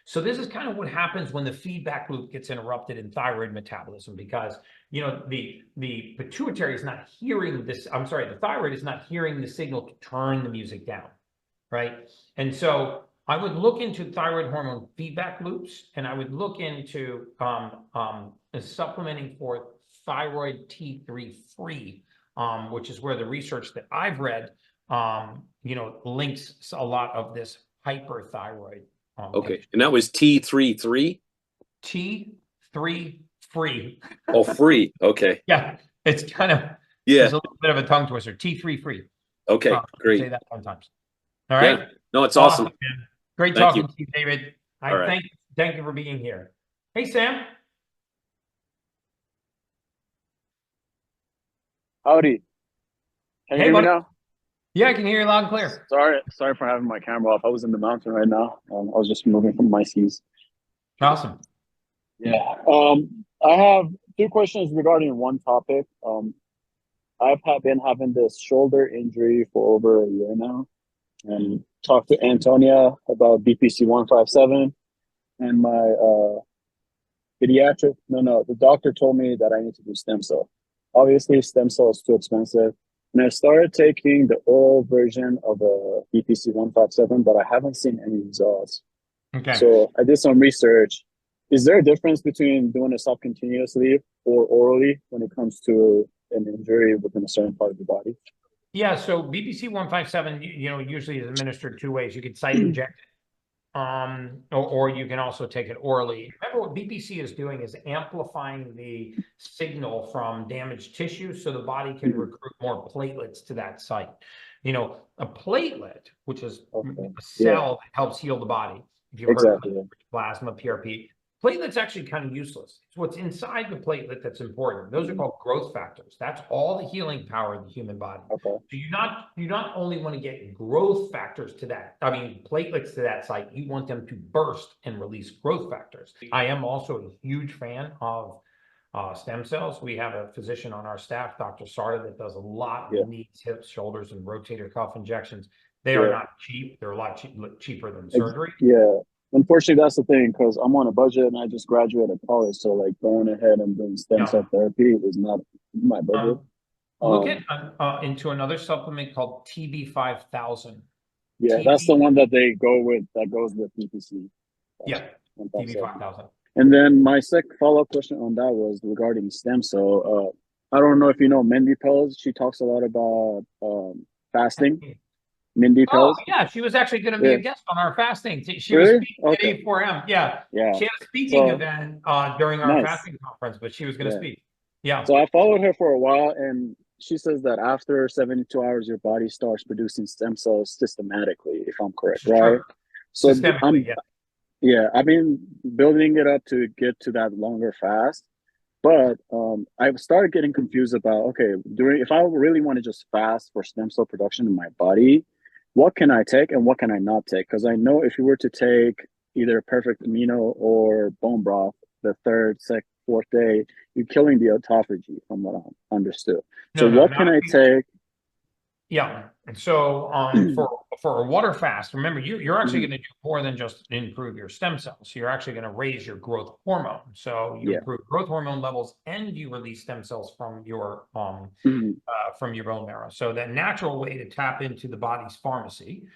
So this is kind of what happens when the feedback loop gets interrupted in thyroid metabolism, because, you know, the pituitary is not hearing this. I'm sorry, the thyroid is not hearing the signal to turn the music down, right? And so I would look into thyroid hormone feedback loops, and I would look into supplementing for thyroid T3 free, which is where the research that I've read, you know, links a lot of this hyperthyroid. Okay. And that was T33? T3 free. Oh, free. Okay. Yeah, it's kind of, Yeah. it's a little bit of a tongue twister. T3 free. Okay. Say Great. that sometimes. All right. Yeah. No, it's awesome. Man. Great Thank talking you. to you, David. All right. Thank you for being here. Hey, Sam. Howdy. Can you Hey, hear me buddy. now? Yeah, I can hear you loud and clear. Sorry for having my camera off. I was in the mountain right now. I was just moving from my skis. Awesome. Yeah. I have two questions regarding one topic. Been having this shoulder injury for over a year now, and talked to Antonia about BPC 157, and my the doctor told me that I need to do stem cell. Obviously, stem cell is too expensive. And I started taking the oral version of a BPC 157, but I haven't seen any results. Okay. So I did some research. Is there a difference between doing a subcutaneously or orally when it comes to an injury within a certain part of the body? Yeah, so BPC 157, you know, usually is administered two ways. You could site inject it, or you can also take it orally. Remember, what BPC is doing is amplifying the signal from damaged tissue so the body can recruit more platelets to that site. You know, a platelet, which is a cell that helps heal the body. If you've heard of plasma, PRP, platelets actually kind of useless. It's what's inside the platelet that's important. Those are called growth factors. That's all the healing power of the human body. So you not only want to get growth factors to that, I mean platelets to that site, you want them to burst and release growth factors. I am also a huge fan of stem cells. We have a physician on our staff, Dr. Sarda, that does a lot of knees, hips, shoulders, and rotator cuff injections. They are not cheap. They're a lot cheaper than surgery. Yeah. Unfortunately, that's the thing, because I'm on a budget and I just graduated college. So like going ahead and doing stem cell therapy is not my budget. Look at into another supplement called TB5000. Yeah, that's the one that they go with, that goes with BPC. Yeah, TB5000. And then my second follow-up question on that was regarding stem cell. I don't know if you know Mindy Pelz. She talks a lot about fasting. Mindy Pelz. Oh, yeah, she was actually going to be a guest on our fasting. She Really? was speaking at A4M. Yeah. She had a speaking event during our fasting conference, but she was going to speak. Yeah. So I followed her for a while, and she says that after 72 hours, your body starts producing stem cells systematically, if I'm correct, right? So I've been building it up to get to that longer fast. But I've started getting confused about, if I really want to just fast for stem cell production in my body, what can I take and what can I not take? Because I know if you were to take either perfect amino or bone broth the third, fourth day, you're killing the autophagy, from what I understood. So what can I take? Yeah. And so for a water fast, remember, you're actually going to do more than just improve your stem cells. You're actually going to raise your growth hormone. So you improve growth hormone levels and you release stem cells from your bone marrow. So the natural way to tap into the body's pharmacy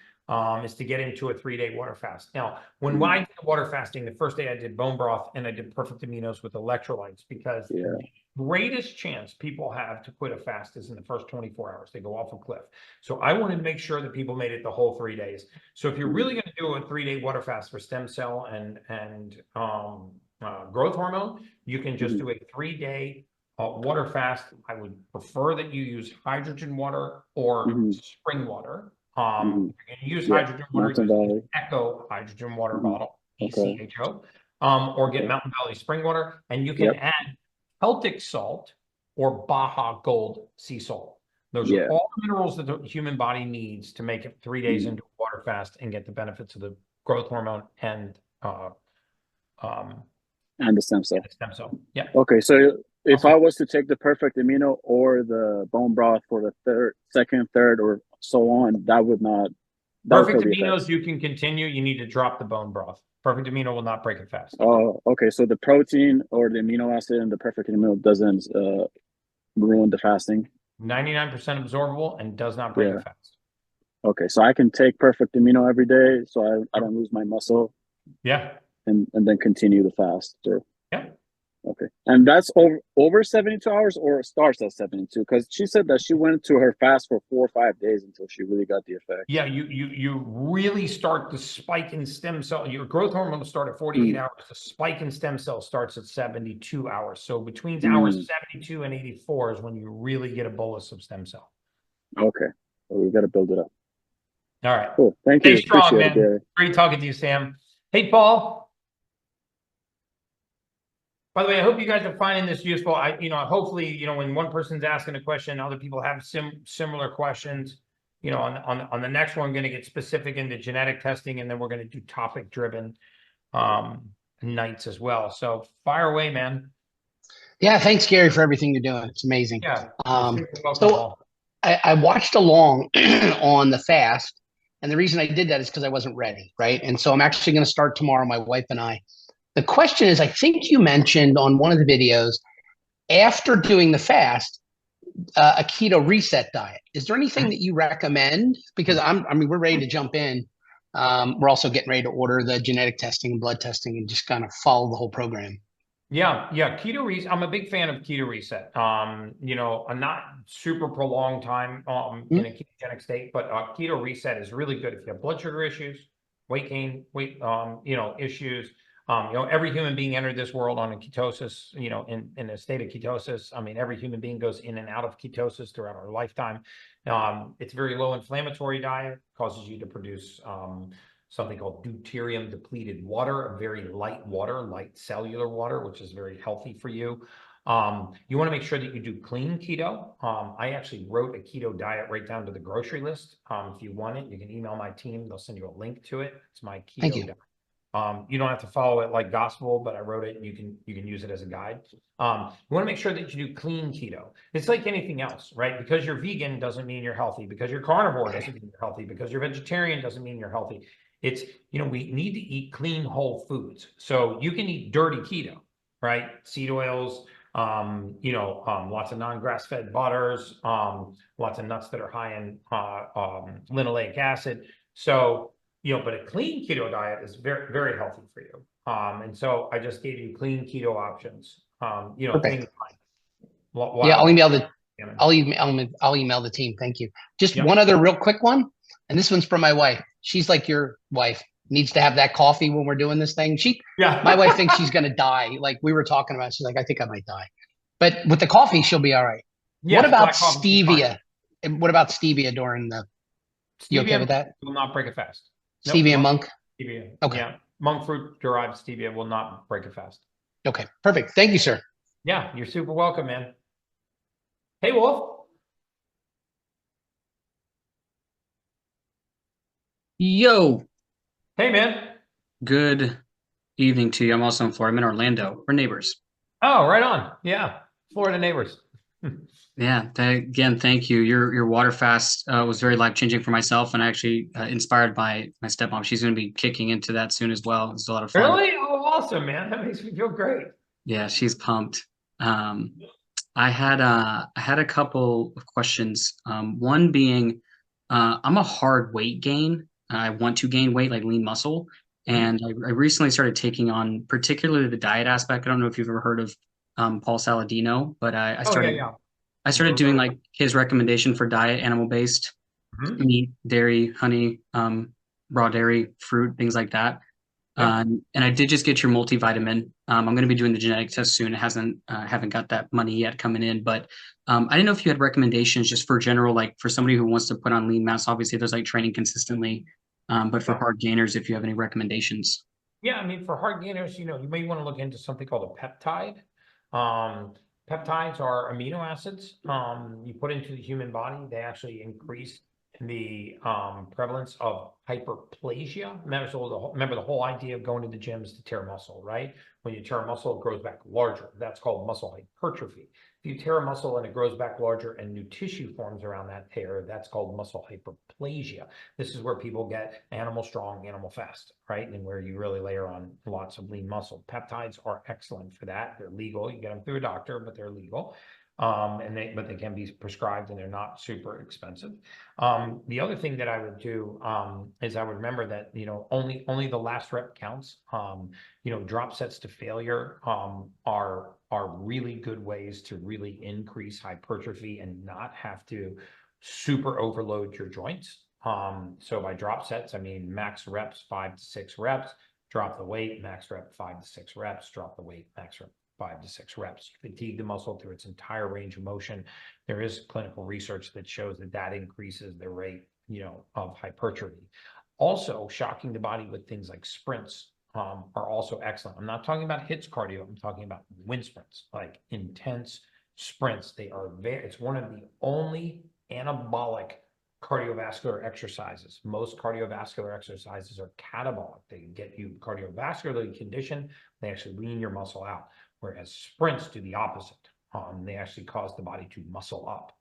is to get into a 3-day water fast. Now, when I did water fasting, the first day I did bone broth and I did perfect aminos with electrolytes, because the greatest chance people have to quit a fast is in the first 24 hours. They go off a cliff. So I wanted to make sure that people made it the whole 3 days. So if you're really going to do a 3-day water fast for stem cell and growth hormone, you can just do a 3-day water fast. I would prefer that you use hydrogen water or spring water. You can use hydrogen water, use Echo hydrogen water bottle, ECHO, or get Mountain Valley spring water, and you can add Celtic salt, or Baja Gold sea salt. Those Yeah. are all the minerals that the human body needs to make it 3 days Mhm. into a water fast and get the benefits of the growth hormone and And the stem cell. stem cell. Yeah. Okay, so if Awesome. I was to take the perfect amino or the bone broth for the second, third, or so on, that would Perfect still be aminos, fast. you can continue. You need to drop the bone broth. Perfect amino will not break it fast. Oh, okay. So the protein or the amino acid in the perfect amino doesn't ruin the fasting. 99% absorbable and does not break Yeah. it fast. Okay, so I can take perfect amino every day, so I don't lose my muscle, Yeah. and then continue the fast. Or, Yeah. okay, and that's over 72 hours, or starts at 72? Because she said that she went to her fast for 4 or 5 days until she really got the effect. Yeah, you really start the spike in stem cell. Your growth hormone will start at 48 hours. The spike in stem cell starts at 72 hours. So between hours 72 and 84 is when you really get a bolus of stem cell. Okay, well, we got to build it up. All right. Cool. Thank Stay you. strong, Appreciate man. it, Gary. Great talking to you, Sam. Hey, Paul. By the way, I hope you guys are finding this useful. Hopefully, when one person's asking a question, other people have similar questions. On the next one, I'm going to get specific into genetic testing, and then we're going to do topic-driven nights as well. So fire away, man. Yeah, thanks, Gary, for everything you're doing. It's amazing. Yeah. So I watched along on the fast, and the reason I did that is because I wasn't ready, right? And so I'm actually going to start tomorrow, my wife and I. The question is, I think you mentioned on one of the videos, after doing the fast, a keto reset diet. Is there anything that you recommend? Because we're ready to jump in. We're also getting ready to order the genetic testing and blood testing and just kind of follow the whole program. Yeah. Keto reset. I'm a big fan of keto reset. A not super prolonged time in a ketogenic state, but keto reset is really good if you have blood sugar issues, weight gain, issues. Every human being entered this world on a ketosis, in a state of ketosis. I mean, every human being goes in and out of ketosis throughout our lifetime. It's a very low inflammatory diet, causes you to produce something called deuterium depleted water, a very light water, light cellular water, which is very healthy for you. You want to make sure that you do clean keto. I actually wrote a keto diet right down to the grocery list. If you want it, you can email my team. They'll send you a link to it. It's my keto diet. You don't have to follow it like gospel, but I wrote it and you can use it as a guide. You want to make sure that you do clean keto. It's like anything else, right? Because you're vegan doesn't mean you're healthy. Because you're carnivore doesn't mean you're healthy. Because you're vegetarian doesn't mean you're healthy. It's, we need to eat clean whole foods. So you can eat dirty keto, right? Seed oils, lots of non-grass fed butters, lots of nuts that are high in linoleic acid. So, but a clean keto diet is very, very healthy for you. And so I just gave you clean keto options. Perfect. Wow. Yeah, I'll email the team. Thank you. Just one other real quick one. And this one's from my wife. She's like your wife, needs to have that coffee when we're doing this thing. My wife thinks she's going to die. Like we were talking about, she's like, I think I might die. But with the coffee, she'll be all right. Yeah, what about stevia? What about stevia during the, you okay with that? Will not break it fast. Stevia monk? Stevia. Okay. Yeah. Monk fruit derived stevia will not break it fast. Okay. Perfect. Thank you, sir. Yeah. You're super welcome, man. Hey, Wolf. Yo. Hey, man. Good evening to you. I'm also in Florida. I'm in Orlando. We're neighbors. Oh, right on. Yeah. Florida neighbors. Yeah. Again, thank you. Your water fast was very life-changing for myself, and actually inspired by my stepmom. She's going to be kicking into that soon as well. It's a lot of fun. Really? Oh, awesome, man. That makes me feel great. Yeah, she's pumped. I had a couple of questions. One being, I'm a hard weight gain. I want to gain weight, like lean muscle. And I recently started taking on particularly the diet aspect. I don't know if you've ever heard of Paul Saladino, but I started doing like his recommendation for diet, animal-based meat, dairy, honey, raw dairy, fruit, things like that. And I did just get your multivitamin. I'm going to be doing the genetic test soon. It haven't got that money yet coming in, but I didn't know if you had recommendations just for general, like for somebody who wants to put on lean mass. Obviously, there's like training consistently, but for hard gainers, if you have any recommendations. Yeah, I mean, for hard gainers, you may want to look into something called a peptide. Peptides are amino acids you put into the human body. They actually increase the prevalence of hyperplasia. Remember the whole idea of going to the gym is to tear muscle, right? When you tear a muscle, it grows back larger. That's called muscle hypertrophy. If you tear a muscle and it grows back larger and new tissue forms around that tear, that's called muscle hyperplasia. This is where people get animal strong, animal fast, right? And where you really layer on lots of lean muscle. Peptides are excellent for that. They're legal. You get them through a doctor, but they're legal. But they can be prescribed and they're not super expensive. The other thing that I would do is I would remember that, you know, only the last rep counts. You know, drop sets to failure are really good ways to really increase hypertrophy and not have to super overload your joints. So by drop sets, I mean max reps 5 to 6 reps, drop the weight, max rep 5 to 6 reps, drop the weight, max rep 5 to 6 reps. You fatigue the muscle through its entire range of motion. There is clinical research that shows that that increases the rate, you know, of hypertrophy. Also, shocking the body with things like sprints are also excellent. I'm not talking about HIIT cardio. I'm talking about wind sprints, like intense sprints. They are it's one of the only anabolic cardiovascular exercises. Most cardiovascular exercises are catabolic. They get you cardiovascularly conditioned. They actually lean your muscle out. Whereas sprints do the opposite. They actually cause the body to muscle up.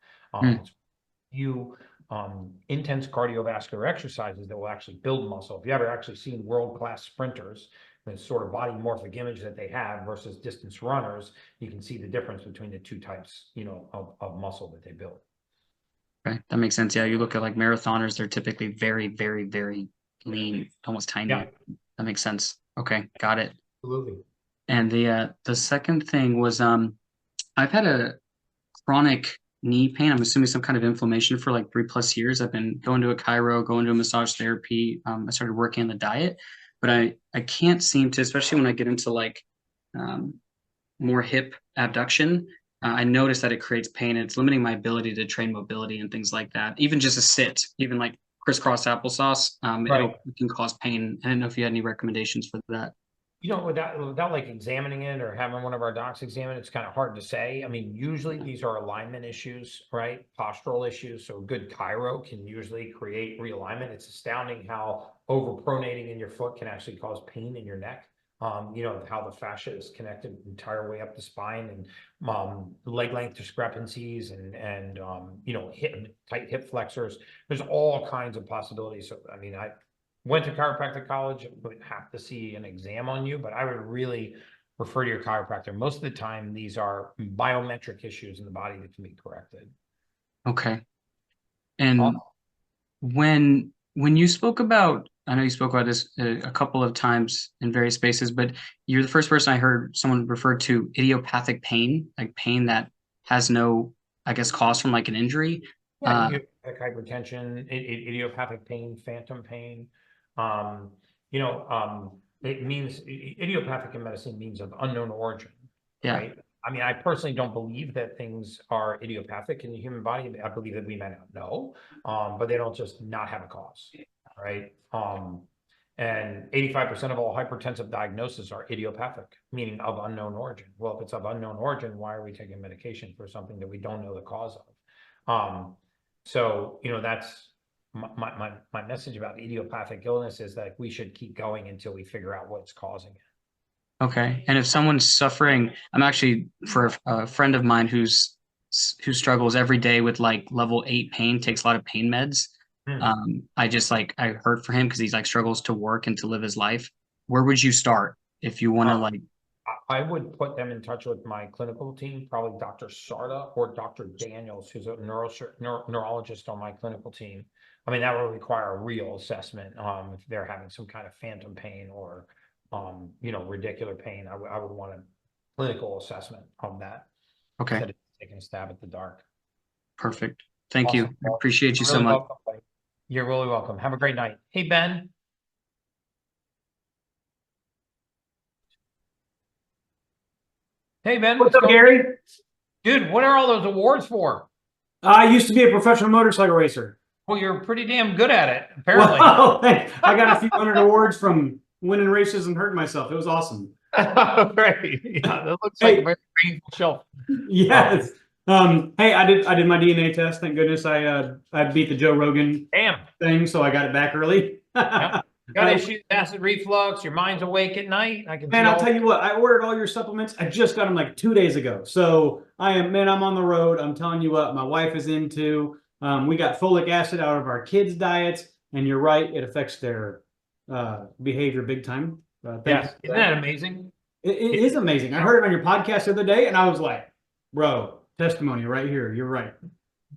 Intense cardiovascular exercises that will actually build muscle. If you ever actually seen world-class sprinters, the sort of body morphic image that they have versus distance runners, you can see the difference between the two types, you know, of muscle that they build. Okay, that makes sense. Yeah, you look at like marathoners; they're typically very, very, very lean, almost tiny. Yeah. That makes sense. Okay, got it. Absolutely. And the second thing was I've had a chronic knee pain. I'm assuming some kind of inflammation for like 3+ years. I've been going to a chiro, going to a massage therapy. I started working on the diet, but I can't seem to, especially when I get into like more hip abduction. I notice that it creates pain. It's limiting my ability to train mobility and things like that. Even just a sit, even like crisscross applesauce, it can cause pain. I didn't know if you had any recommendations for that. You know, without like examining it or having one of our docs examine it, it's kind of hard to say. I mean, usually these are alignment issues, right? Postural issues. So a good chiro can usually create realignment. It's astounding how overpronating in your foot can actually cause pain in your neck. You know, how the fascia is connected the entire way up the spine, and leg length discrepancies and you know, tight hip flexors. There's all kinds of possibilities. So, I mean, I went to chiropractic college, would have to see an exam on you, but I would really refer to your chiropractor. Most of the time, these are biometric issues in the body that can be corrected. Okay. And when you spoke about, I know you spoke about this a couple of times in various spaces, but you're the first person I heard someone refer to idiopathic pain, like pain that has no, I guess, cause from like an injury. Yeah, idiopathic hypertension, idiopathic pain, phantom pain. You know, it means idiopathic in medicine means of unknown origin. Yeah. Right? I mean, I personally don't believe that things are idiopathic in the human body. I believe that we might not know, but they don't just not have a cause, right? And 85% of all hypertensive diagnoses are idiopathic, meaning of unknown origin. Well, if it's of unknown origin, why are we taking medication for something that we don't know the cause of? So, you know, that's my message about idiopathic illness is that we should keep going until we figure out what's causing it. Okay. And if someone's suffering, I'm actually, for a friend of mine who struggles every day with like level 8 pain, takes a lot of pain meds. I heard for him because he's like struggles to work and to live his life. Where would you start if you want to like? I would put them in touch with my clinical team, probably Dr. Sarda or Dr. Daniels, who's a neurologist on my clinical team. I mean, that would require a real assessment if they're having some kind of phantom pain or, you know, radicular pain. I would want a clinical assessment on that. Okay. Instead of taking a stab at the dark. Perfect. Thank you. I appreciate you so much. You're really welcome. Have a great night. Hey, Ben. Hey, Ben. What's up, Gary? Dude, what are all those awards for? I used to be a professional motorcycle racer. Well, you're pretty damn good at it, apparently. Well, I got a few hundred awards from winning races and hurting myself. It was awesome. Right. Yeah, that looks like a very painful shelf. Yes. Hey, I did my DNA test. Thank goodness I beat the Joe Rogan Damn. thing, so I got it back early. Yep. Got issues, acid reflux, your mind's awake at night. I can Man, see I'll all- tell you what, I ordered all your supplements. I just got them like 2 days ago. So I'm on the road. I'm telling you what, my wife is into. We got folic acid out of our kids' diets, and you're right, it affects their behavior big time. Yes. Isn't that amazing? It is amazing. I heard it on your podcast the other day, and I was like, bro, testimony right here. You're right.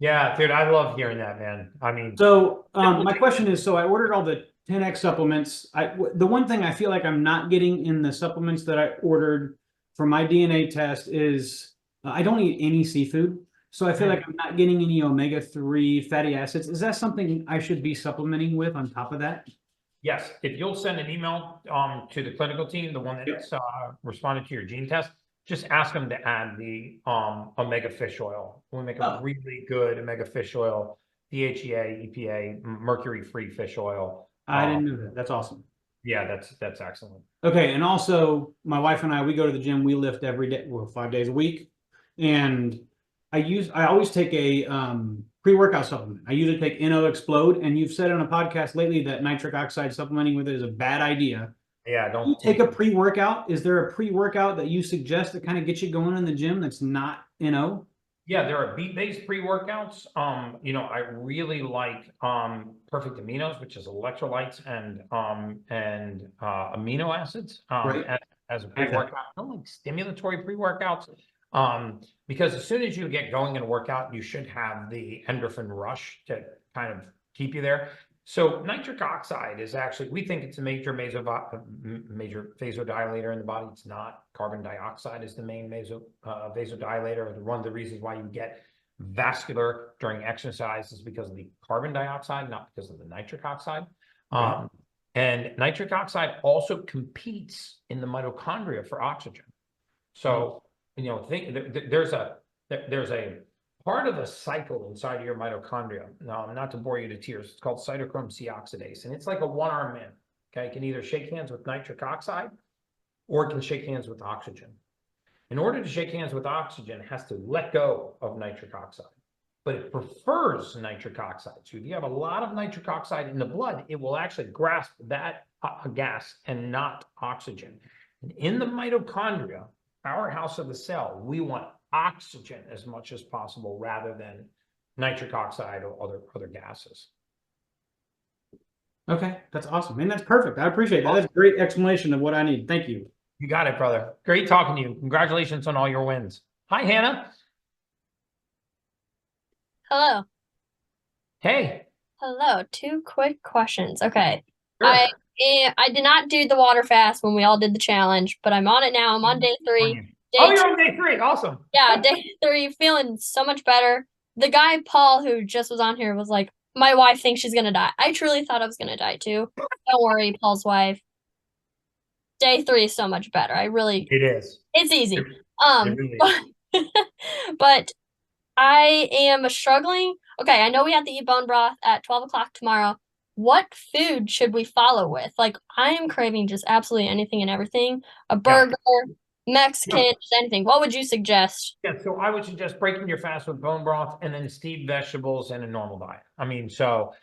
Yeah, dude, I love hearing that, man. I mean, So my question is, so I ordered all the 10X supplements. The one thing I feel like I'm not getting in the supplements that I ordered for my DNA test is I don't eat any seafood. So I feel like I'm not getting any omega-3 fatty acids. Is that something I should be supplementing with on top of that? yes, if you'll send an email to the clinical team, the one that's responded to your gene test, just ask them to add the omega fish oil. We make a really good omega fish oil, DHEA, EPA, mercury-free fish oil. I didn't know that. That's awesome. Yeah, that's excellent. Okay, and also my wife and I, we go to the gym. We lift every day, well, 5 days a week, and I always take a pre-workout supplement. I usually take NO Explode, and you've said on a podcast lately that nitric oxide supplementing with it is a bad idea. Yeah, You don't take a pre-workout. Is there a pre-workout that you suggest that kind of gets you going in the gym that's not NO? Yeah, there are beet-based pre-workouts. You know, I really like Perfect Aminos, which is electrolytes and amino acids Right. as a pre-workout. I don't like stimulatory pre-workouts because as soon as you get going in a workout, you should have the endorphin rush to kind of keep you there. So nitric oxide is actually, we think it's a major vasodilator in the body. It's not. Carbon dioxide is the main vasodilator. One of the reasons why you get vascular during exercise is because of the carbon dioxide, not because of the nitric oxide. And nitric oxide also competes in the mitochondria for oxygen. So, you know, there's a part of the cycle inside of your mitochondria. Now, not to bore you to tears, it's called cytochrome C oxidase, and it's like a one-arm man. Okay, it can either shake hands with nitric oxide or it can shake hands with oxygen. In order to shake hands with oxygen, it has to let go of nitric oxide, but it prefers nitric oxide. So if you have a lot of nitric oxide in the blood, it will actually grasp that gas and not oxygen. And in the mitochondria, powerhouse of the cell, we want oxygen as much as possible rather than nitric oxide or other gases. Okay, that's awesome. Man, that's perfect. I appreciate that. That's a great explanation of what I need. Thank you. You got it, brother. Great talking to you. Congratulations on all your wins. Hi, Hannah. Hello. Hey. Hello. 2 quick questions. Okay. Sure. I did not do the water fast when we all did the challenge, but I'm on it now. I'm on day 3. You're on day 3. Awesome. Yeah, day 3, feeling so much better. The guy, Paul, who just was on here, was like, my wife thinks she's going to die. I truly thought I was going to die too. Don't worry, Paul's wife. Day 3 is so much better. It is. It's easy. It really is. But I am struggling. Okay, I know we have to eat bone broth at 12 o'clock tomorrow. What food should we follow with? Like, I am craving just absolutely anything and everything. A burger, Mexican, just anything. What would you suggest? Yeah, so I would suggest breaking your fast with bone broth and then steamed vegetables and a normal diet. I mean, so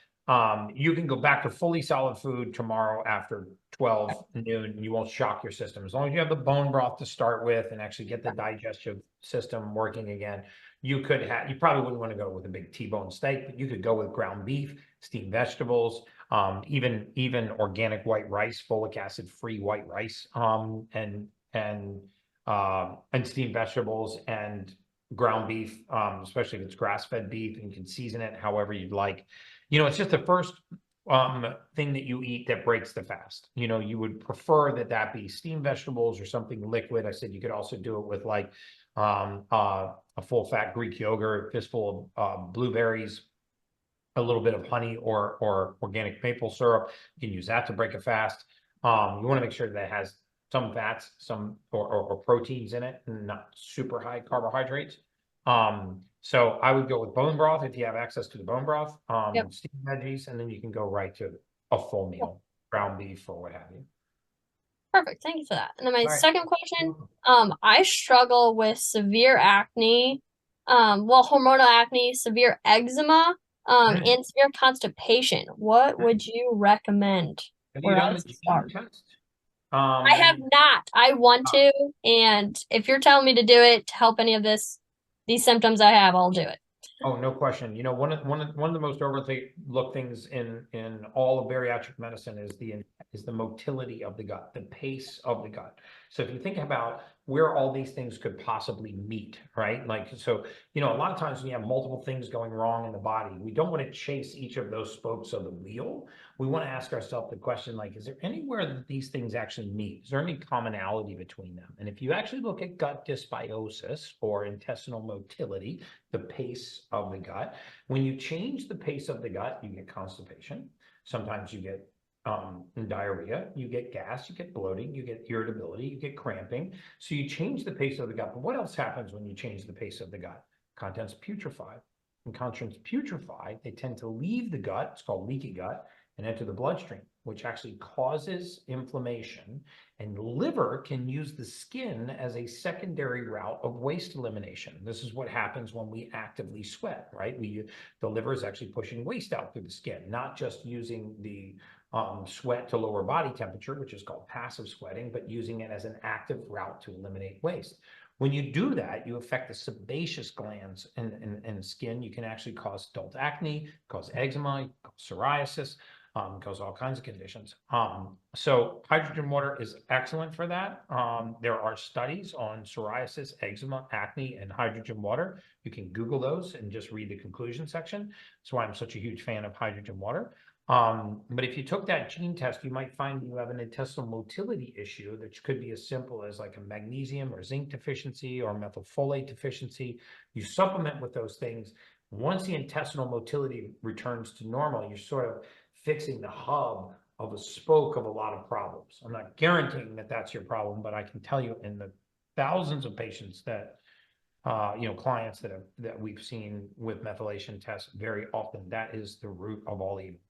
you can go back to fully solid food tomorrow after 12 noon and you won't shock your system. As long as you have the bone broth to start with and actually get the digestive system working again, you probably wouldn't want to go with a big T-bone steak, but you could go with ground beef, steamed vegetables, even organic white rice, folic acid free white rice, and steamed vegetables and ground beef, especially if it's grass-fed beef, and you can season it however you'd like. You know, it's just the first thing that you eat that breaks the fast. You know, you would prefer that be steamed vegetables or something liquid. I said you could also do it with like a full-fat Greek yogurt, fistful of blueberries, a little bit of honey or organic maple syrup. You can use that to break a fast. You want to make sure that it has some fats, or proteins in it, and not super high carbohydrates. So I would go with bone broth if you have access to the bone broth, steamed veggies, and then you can go right to a full meal, ground beef or what have you. Perfect. Thank you for that. And then my All right. second question, I struggle with severe acne, hormonal acne, severe eczema, and severe constipation. What would you recommend? Have you done the gene test? I have not. I want to, and if you're telling me to do it to help any of these symptoms I have, I'll do it. Oh, no question. You know, one of the most overlooked things in all of bariatric medicine is the motility of the gut, the pace of the gut. So if you think about where all these things could possibly meet, right? Like, so, you know, a lot of times when you have multiple things going wrong in the body, we don't want to chase each of those spokes of the wheel. We want to ask ourselves the question, like, is there anywhere that these things actually meet? Is there any commonality between them? And if you actually look at gut dysbiosis or intestinal motility, the pace of the gut, when you change the pace of the gut, you get constipation. Sometimes you get diarrhea, you get gas, you get bloating, you get irritability, you get cramping. So you change the pace of the gut. But what else happens when you change the pace of the gut? Contents putrefy. When contents putrefy, they tend to leave the gut, it's called leaky gut, and enter the bloodstream, which actually causes inflammation. And the liver can use the skin as a secondary route of waste elimination. This is what happens when we actively sweat, right? The liver is actually pushing waste out through the skin, not just using the sweat to lower body temperature, which is called passive sweating, but using it as an active route to eliminate waste. When you do that, you affect the sebaceous glands in the skin. You can actually cause adult acne, cause eczema, cause psoriasis, cause all kinds of conditions. So hydrogen water is excellent for that. There are studies on psoriasis, eczema, acne, and hydrogen water. You can Google those and just read the conclusion section. That's why I'm such a huge fan of hydrogen water. But if you took that gene test, you might find you have an intestinal motility issue that could be as simple as like a magnesium or zinc deficiency or methylfolate deficiency. You supplement with those things. Once the intestinal motility returns to normal, you're sort of fixing the hub of a spoke of a lot of problems. I'm not guaranteeing that that's your problem, but I can tell you in the thousands of patients that clients that we've seen with methylation tests, very often that is the root of all evil.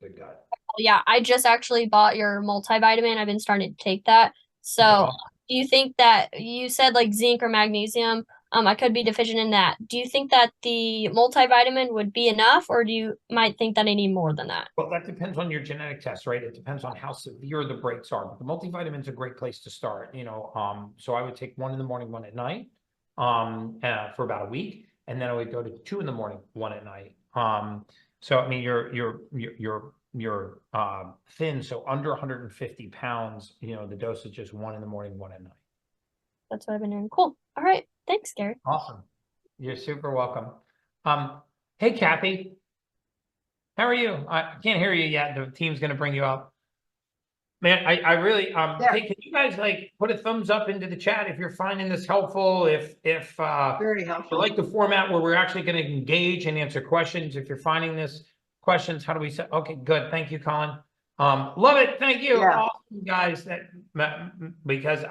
The gut. Yeah, I just actually bought your multivitamin. I've been starting to take that. So do you think that you said like zinc or magnesium? I could be deficient in that. Do you think that the multivitamin would be enough, or do you might think that I need more than that? Well, that depends on your genetic test, right? It depends on how severe the breaks are. But the multivitamin is a great place to start. So I would take one in the morning, one at night, for about a week, and then I would go to 2 in the morning, 1 at night. So I mean, you're thin, so under 150 pounds. The dosage is 1 in the morning, 1 at night. That's what I've been doing. Cool. All right. Thanks, Gary. Awesome. You're super welcome. Hey, Kathy. How are you? I can't hear you yet. The team's going to bring you up. Man, I really, hey, can you guys like put a thumbs up into the chat if you're finding this helpful? If Very helpful. you like the format where we're actually going to engage and answer questions. If you're finding this questions, how do we say? Okay, good. Thank you, Colin. Love it. Thank you, awesome guys. Because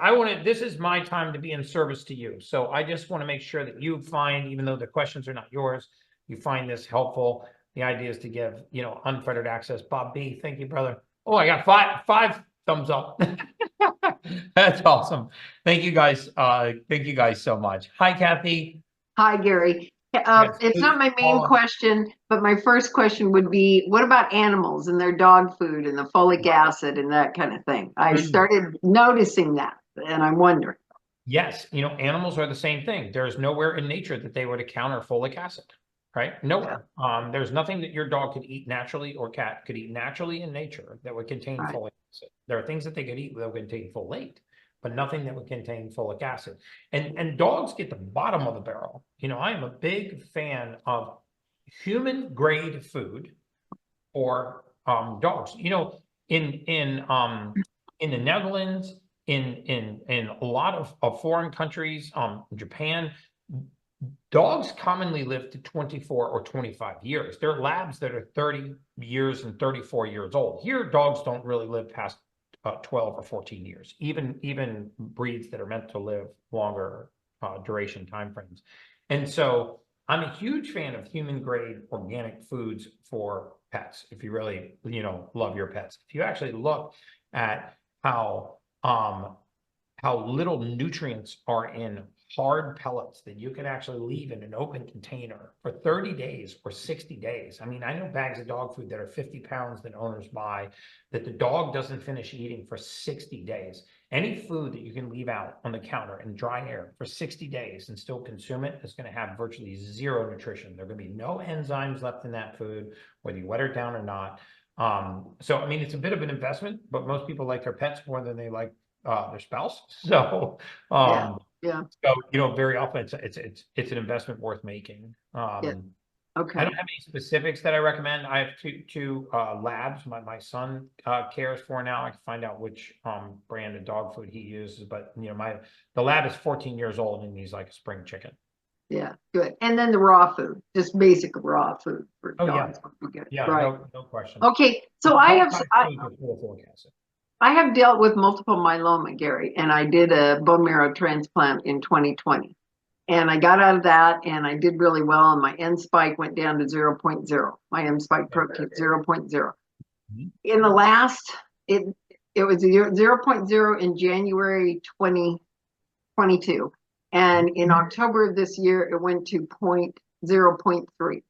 this is my time to be in service to you. So I just want to make sure that you find, even though the questions are not yours, you find this helpful. The idea is to give, unfettered access. Bob B, thank you, brother. Oh, I got five thumbs up. That's awesome. Thank you guys. Thank you guys so much. Hi, Kathy. Hi, Gary. It's not my main question, but my first question would be, what about animals and their dog food and the folic acid and that kind of thing? I started noticing that, and I'm wondering. Yes, animals are the same thing. There's nowhere in nature that they would counter folic acid, right? Nowhere. There's nothing that your dog could eat naturally or cat could eat naturally in nature that would contain folic acid. There are things that they could eat that would contain folate, but nothing that would contain folic acid. And dogs get the bottom of the barrel. I am a big fan of human grade food for dogs. In the Netherlands, in a lot of foreign countries, Japan, dogs commonly live to 24 or 25 years. There are labs that are 30 years and 34 years old. Here, dogs don't really live past 12 or 14 years, even breeds that are meant to live longer duration timeframes. And so I'm a huge fan of human grade organic foods for pets. If you really, love your pets, if you actually look at how how little nutrients are in hard pellets that you can actually leave in an open container for 30 days or 60 days. I mean, I know bags of dog food that are 50 pounds that owners buy that the dog doesn't finish eating for 60 days. Any food that you can leave out on the counter in dry air for 60 days and still consume it is going to have virtually zero nutrition. There are going to be no enzymes left in that food, whether you wet it down or not. So, I mean, it's a bit of an investment, but most people like their pets more than they like their spouse. So, yeah. So, you know, very often it's an investment worth making. Yeah. Okay. I don't have any specifics that I recommend. I have two labs my son cares for now. I can find out which brand of dog food he uses, but you know, the lab is 14 years old and he's like a spring chicken. Yeah, good. And then the raw food, just basic raw food for dogs would be good. Yeah, right. no question. Okay, so I have dealt with multiple myeloma, Gary, and I did a bone marrow transplant in 2020. And I got out of that and I did really well, and my end spike went down to 0.0. My end spike protein 0.0. In the last, it was 0.0 in January 2022. And in October of this year, it went to 0.3.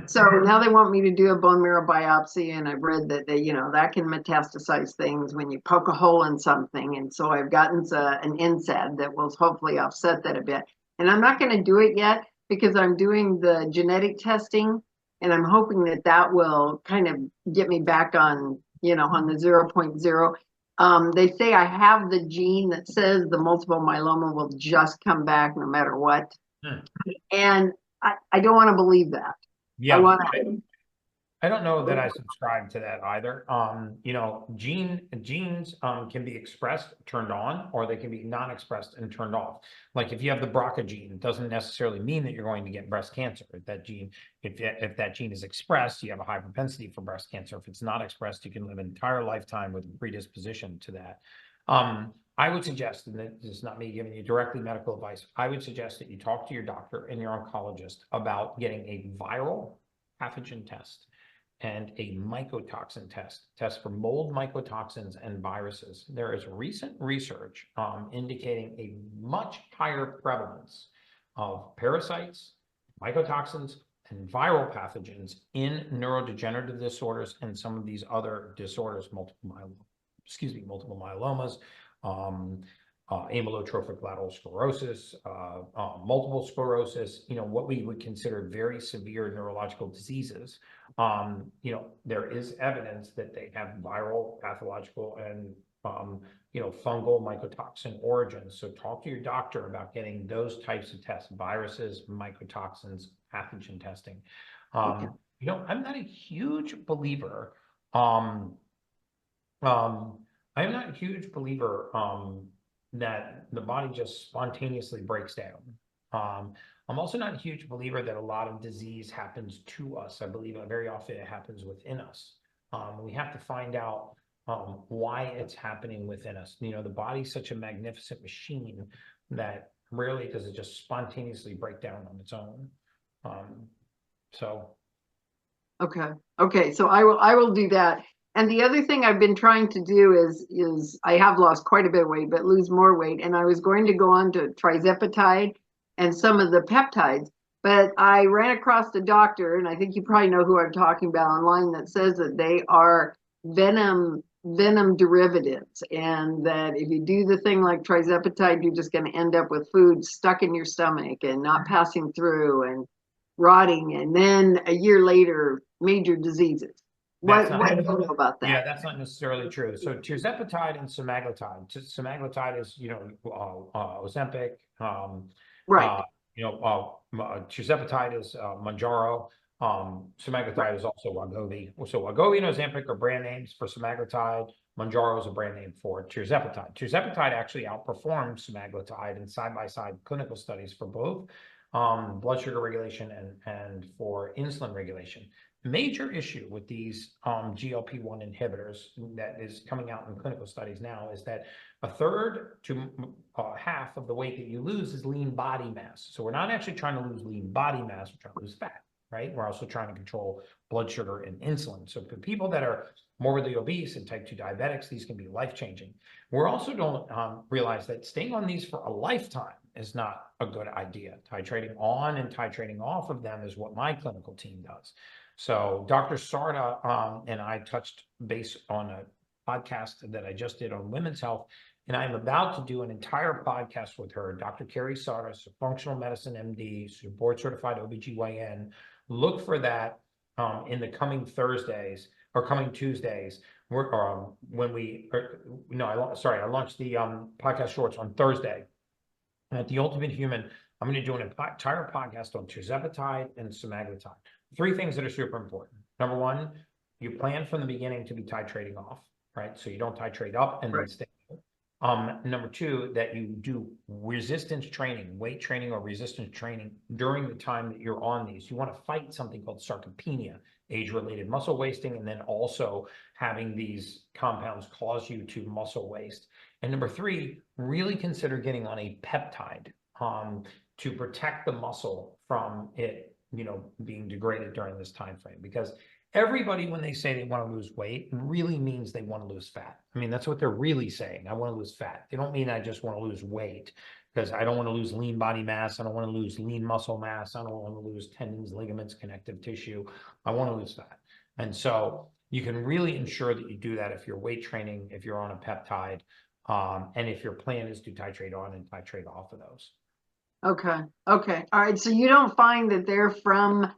So now they want me to do a bone marrow biopsy, and I've read that they, you know, that can metastasize things when you poke a hole in something. And so I've gotten an NSAID that will hopefully offset that a bit. And I'm not going to do it yet because I'm doing the genetic testing, and I'm hoping that that will kind of get me back on, you know, on the 0.0. They say I have the gene that says the multiple myeloma will just come back no matter what. And I don't want to believe that. Yeah, I don't know that I subscribe to that either. You know, genes can be expressed, turned on, or they can be non-expressed and turned off. Like if you have the BRCA gene, it doesn't necessarily mean that you're going to get breast cancer. If that gene is expressed, you have a high propensity for breast cancer. If it's not expressed, you can live an entire lifetime with a predisposition to that. I would suggest, and this is not me giving you directly medical advice, I would suggest that you talk to your doctor and your oncologist about getting a viral pathogen test and a mycotoxin test for mold mycotoxins and viruses. There is recent research indicating a much higher prevalence of parasites, mycotoxins, and viral pathogens in neurodegenerative disorders and some of these other disorders, multiple myelomas, amyotrophic lateral sclerosis, multiple sclerosis, you know, what we would consider very severe neurological diseases. You know, there is evidence that they have viral, pathological, and, you know, fungal mycotoxin origins. So talk to your doctor about getting those types of tests, viruses, mycotoxins, pathogen testing. You know, I'm not a huge believer, I'm not a huge believer that the body just spontaneously breaks down. I'm also not a huge believer that a lot of disease happens to us. I believe that very often it happens within us. We have to find out why it's happening within us. You know, the body's such a magnificent machine that rarely does it just spontaneously break down on its own. Okay, so I will do that. And the other thing I've been trying to do is I have lost quite a bit of weight, but lose more weight. And I was going to go on to trizepatide and some of the peptides, but I ran across the doctor, and I think you probably know who I'm talking about online, that says that they are venom derivatives, and that if you do the thing like trizepatide, you're just going to end up with food stuck in your stomach and not passing through and rotting, and then a year later, major diseases. What do you know about that? Yeah, that's not necessarily true. So tirzepatide and semaglutide. Semaglutide is, you know, Ozempic. Right. You know, tirzepatide is Mounjaro. Semaglutide is also Wegovy. So Wegovy and Ozempic are brand names for semaglutide. Mounjaro is a brand name for tirzepatide. Tirzepatide actually outperforms semaglutide in side-by-side clinical studies for both blood sugar regulation and for insulin regulation. Major issue with these GLP-1 inhibitors that is coming out in clinical studies now is that a third to half of the weight that you lose is lean body mass. So we're not actually trying to lose lean body mass, we're trying to lose fat, right? We're also trying to control blood sugar and insulin. So for people that are morbidly obese and type 2 diabetics, these can be life-changing. We're also don't realize that staying on these for a lifetime is not a good idea. Titrating on and titrating off of them is what my clinical team does. So Dr. Sarda and I touched base on a podcast that I just did on women's health, and I'm about to do an entire podcast with her, Dr. Carrie Sarda, a functional medicine MD, board certified OBGYN. Look for that in the coming Thursdays or coming Tuesdays. We're when we I launched the podcast shorts on Thursday. And at The Ultimate Human, I'm going to do an entire podcast on tirzepatide and semaglutide. 3 things that are super important. Number 1, you plan from the beginning to be titrating off, right? So you don't titrate up and then stay. Number 2, that you do resistance training, weight training or resistance training during the time that you're on these. You want to fight something called sarcopenia, age-related muscle wasting, and then also having these compounds cause you to muscle waste. And number 3, really consider getting on a peptide to protect the muscle from it, being degraded during this time frame. Because everybody, when they say they want to lose weight, really means they want to lose fat. I mean, that's what they're really saying. I want to lose fat. They don't mean I just want to lose weight, because I don't want to lose lean body mass. I don't want to lose lean muscle mass. I don't want to lose tendons, ligaments, connective tissue. I want to lose fat. And so you can really ensure that you do that if you're weight training, if you're on a peptide, and if your plan is to titrate on and titrate off of those. Okay. Okay. All right. So you don't find that they're, from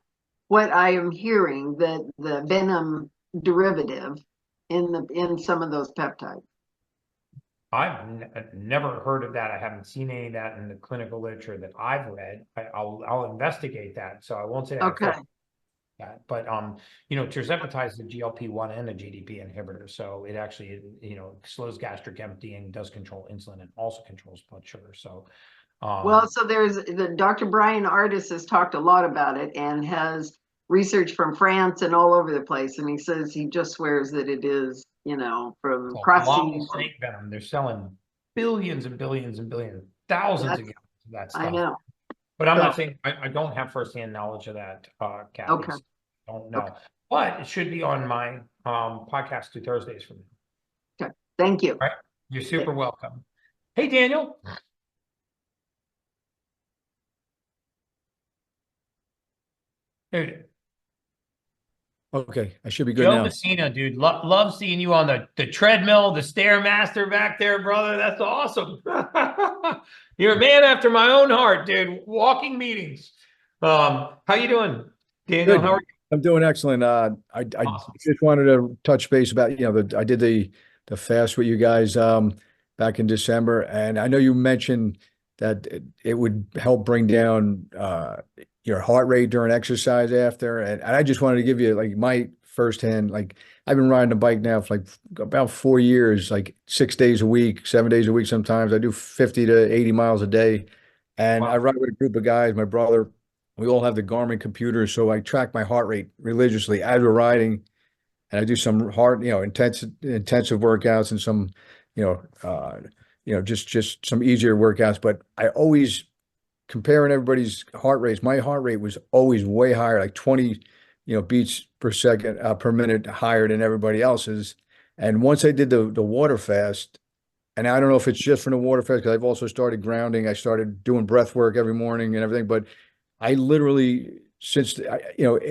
what I am hearing, that the venom derivative in some of those peptides? I've never heard of that. I haven't seen any of that in the clinical literature that I've read. I'll investigate that. So I won't say okay. That, but tirzepatide is a GLP-1 and a GDP inhibitor, so it actually slows gastric emptying, does control insulin, and also controls blood sugar. So well, so there's the Dr. Brian Ardis has talked a lot about it and has research from France and all over the place, and he says he just swears that it is, from prostate snake venom. They're selling billions and billions and billions, thousands of gallons of that stuff. I know. But I'm not saying I don't have firsthand knowledge of that, Kathy. Okay. So I don't know. Okay. But it should be on my podcast 2 Thursdays from now. Okay. Thank you. All right. You're super welcome. Hey, Daniel. Dude. Okay, I should be good Joe now. Messina, dude, love seeing you on the treadmill, the Stairmaster back there, brother. That's awesome. You're a man after my own heart, dude. Walking meetings. How you doing, Daniel? Good. How are you? I'm doing excellent. I Awesome. just wanted to touch base about I did the fast with you guys back in December, and I know you mentioned that it would help bring down your heart rate during exercise after, and I just wanted to give you my firsthand, I've been riding a bike now for about 4 years, 6 days a week, 7 days a week sometimes. I do 50 to 80 miles a day, and Wow. I ride with a group of guys, my brother. We all have the Garmin computers, so I track my heart rate religiously as we're riding, and I do some intensive workouts and some just some easier workouts. But I always, comparing everybody's heart rates, my heart rate was always way higher, 20 beats per second per minute higher than everybody else's. And once I did the water fast, and I don't know if it's just from the water fast, because I've also started grounding. I started doing breath work every morning and everything, but I literally,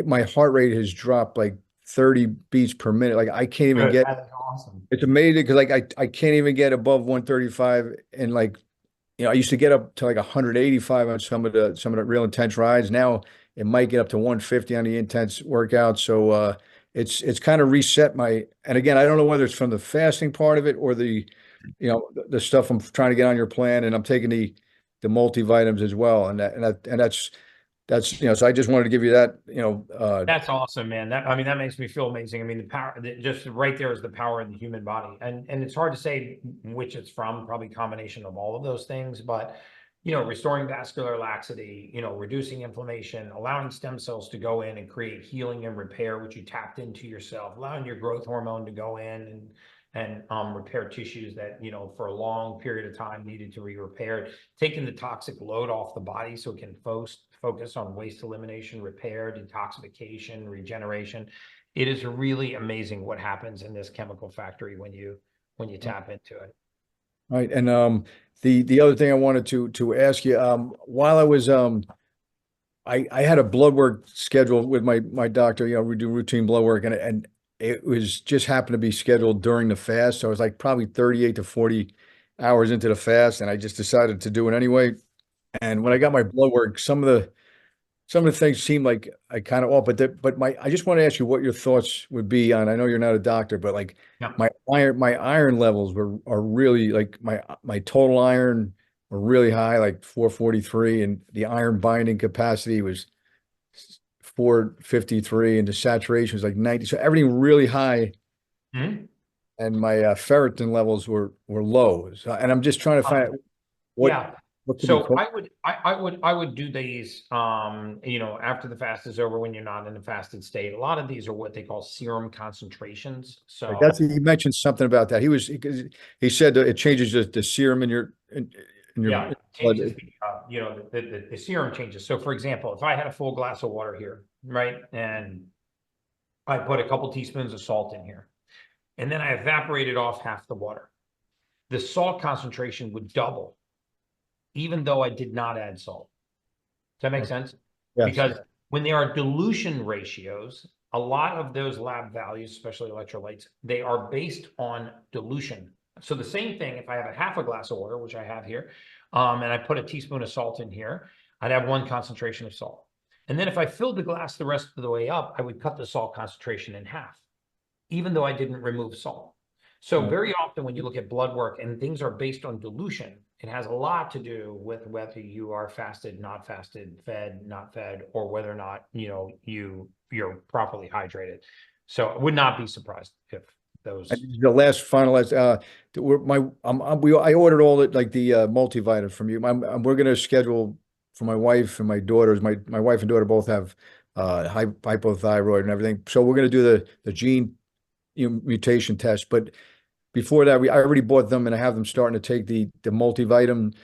my heart rate has dropped 30 beats per minute. I can't even get. That is awesome. It's amazing because I can't even get above 135, and I used to get up to 185 on some of the real intense rides. Now it might get up to 150 on the intense workout. So it's kind of reset my. And again, I don't know whether it's from the fasting part of it or the stuff I'm trying to get on your plan, and I'm taking the multivitamins as well, and that's so I just wanted to give you that. That's awesome, man. That makes me feel amazing. I mean, the power, just right there is the power in the human body, and it's hard to say which it's from. Probably a combination of all of those things, but restoring vascular laxity, reducing inflammation, allowing stem cells to go in and create healing and repair, which you tapped into yourself, allowing your growth hormone to go in and repair tissues that for a long period of time needed to be repaired, taking the toxic load off the body so it can focus on waste elimination, repair, detoxification, regeneration. It is really amazing what happens in this chemical factory when you tap into it. Right. And the other thing I wanted to ask you, while I was I had a blood work scheduled with my doctor, we do routine blood work, and it was just happened to be scheduled during the fast. So I was like probably 38 to 40 hours into the fast, and I just decided to do it anyway. And when I got my blood work, some of the things seemed like I kind of off, but I just want to ask you what your thoughts would be on. I know you're not a doctor, but like Yeah. my iron levels are really like my total iron were really high, like 443, and the iron binding capacity was 453, and the saturation was like 90. So everything really high, Mhm. and my ferritin levels were low. So, and I'm just trying to find out what. Yeah. What could be So called. I would do these after the fast is over, when you're not in a fasted state. A lot of these are what they call serum concentrations. So That's he mentioned something about that. He said that it changes the serum in your yeah, it blood. changes the serum changes. So for example, if I had a full glass of water here, right, and I put a couple teaspoons of salt in here, and then I evaporated off half the water, the salt concentration would double, even though I did not add salt. Does that make sense? Yes. Because when there are dilution ratios, a lot of those lab values, especially electrolytes, they are based on dilution. So the same thing, if I have a half a glass of water, which I have here, and I put a teaspoon of salt in here, I'd have 1 concentration of salt. And then if I filled the glass the rest of the way up, I would cut the salt concentration in half, even though I didn't remove salt. So very often when you look at blood work and things are based on dilution, it has a lot to do with whether you are fasted, not fasted, fed, not fed, or whether or not, you're properly hydrated. So I would not be surprised if those. The last finalized, I ordered all the multivitamin from you. We're going to schedule for my wife and my daughters. My wife and daughter both have hypothyroid and everything. So we're going to do the gene mutation test. But before that, I already bought them, and I have them starting to take the multivitamin.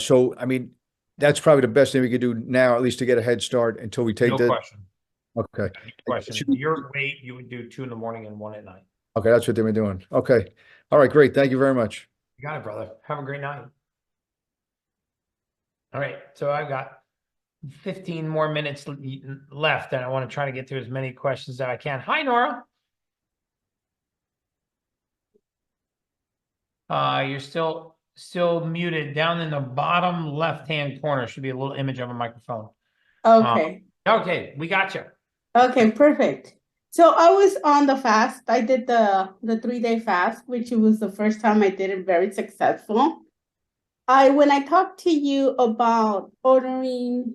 So I mean, that's probably the best thing we could do now, at least to get a head start until we take No question. Okay. No question. Your weight, you would do 2 in the morning and 1 at night. Okay, that's what they were doing. Okay. All right, great. Thank you very much. You got it, brother. Have a great night. All right, so I've got 15 more minutes left, and I want to try to get through as many questions that I can. Hi, Nora. You're still muted. Down in the bottom left-hand corner should be a little image of a microphone. Okay. Okay, we got you. Okay, perfect. So I was on the fast. I did the 3-day fast, which was the first time I did it, very successful. When I talked to you about ordering,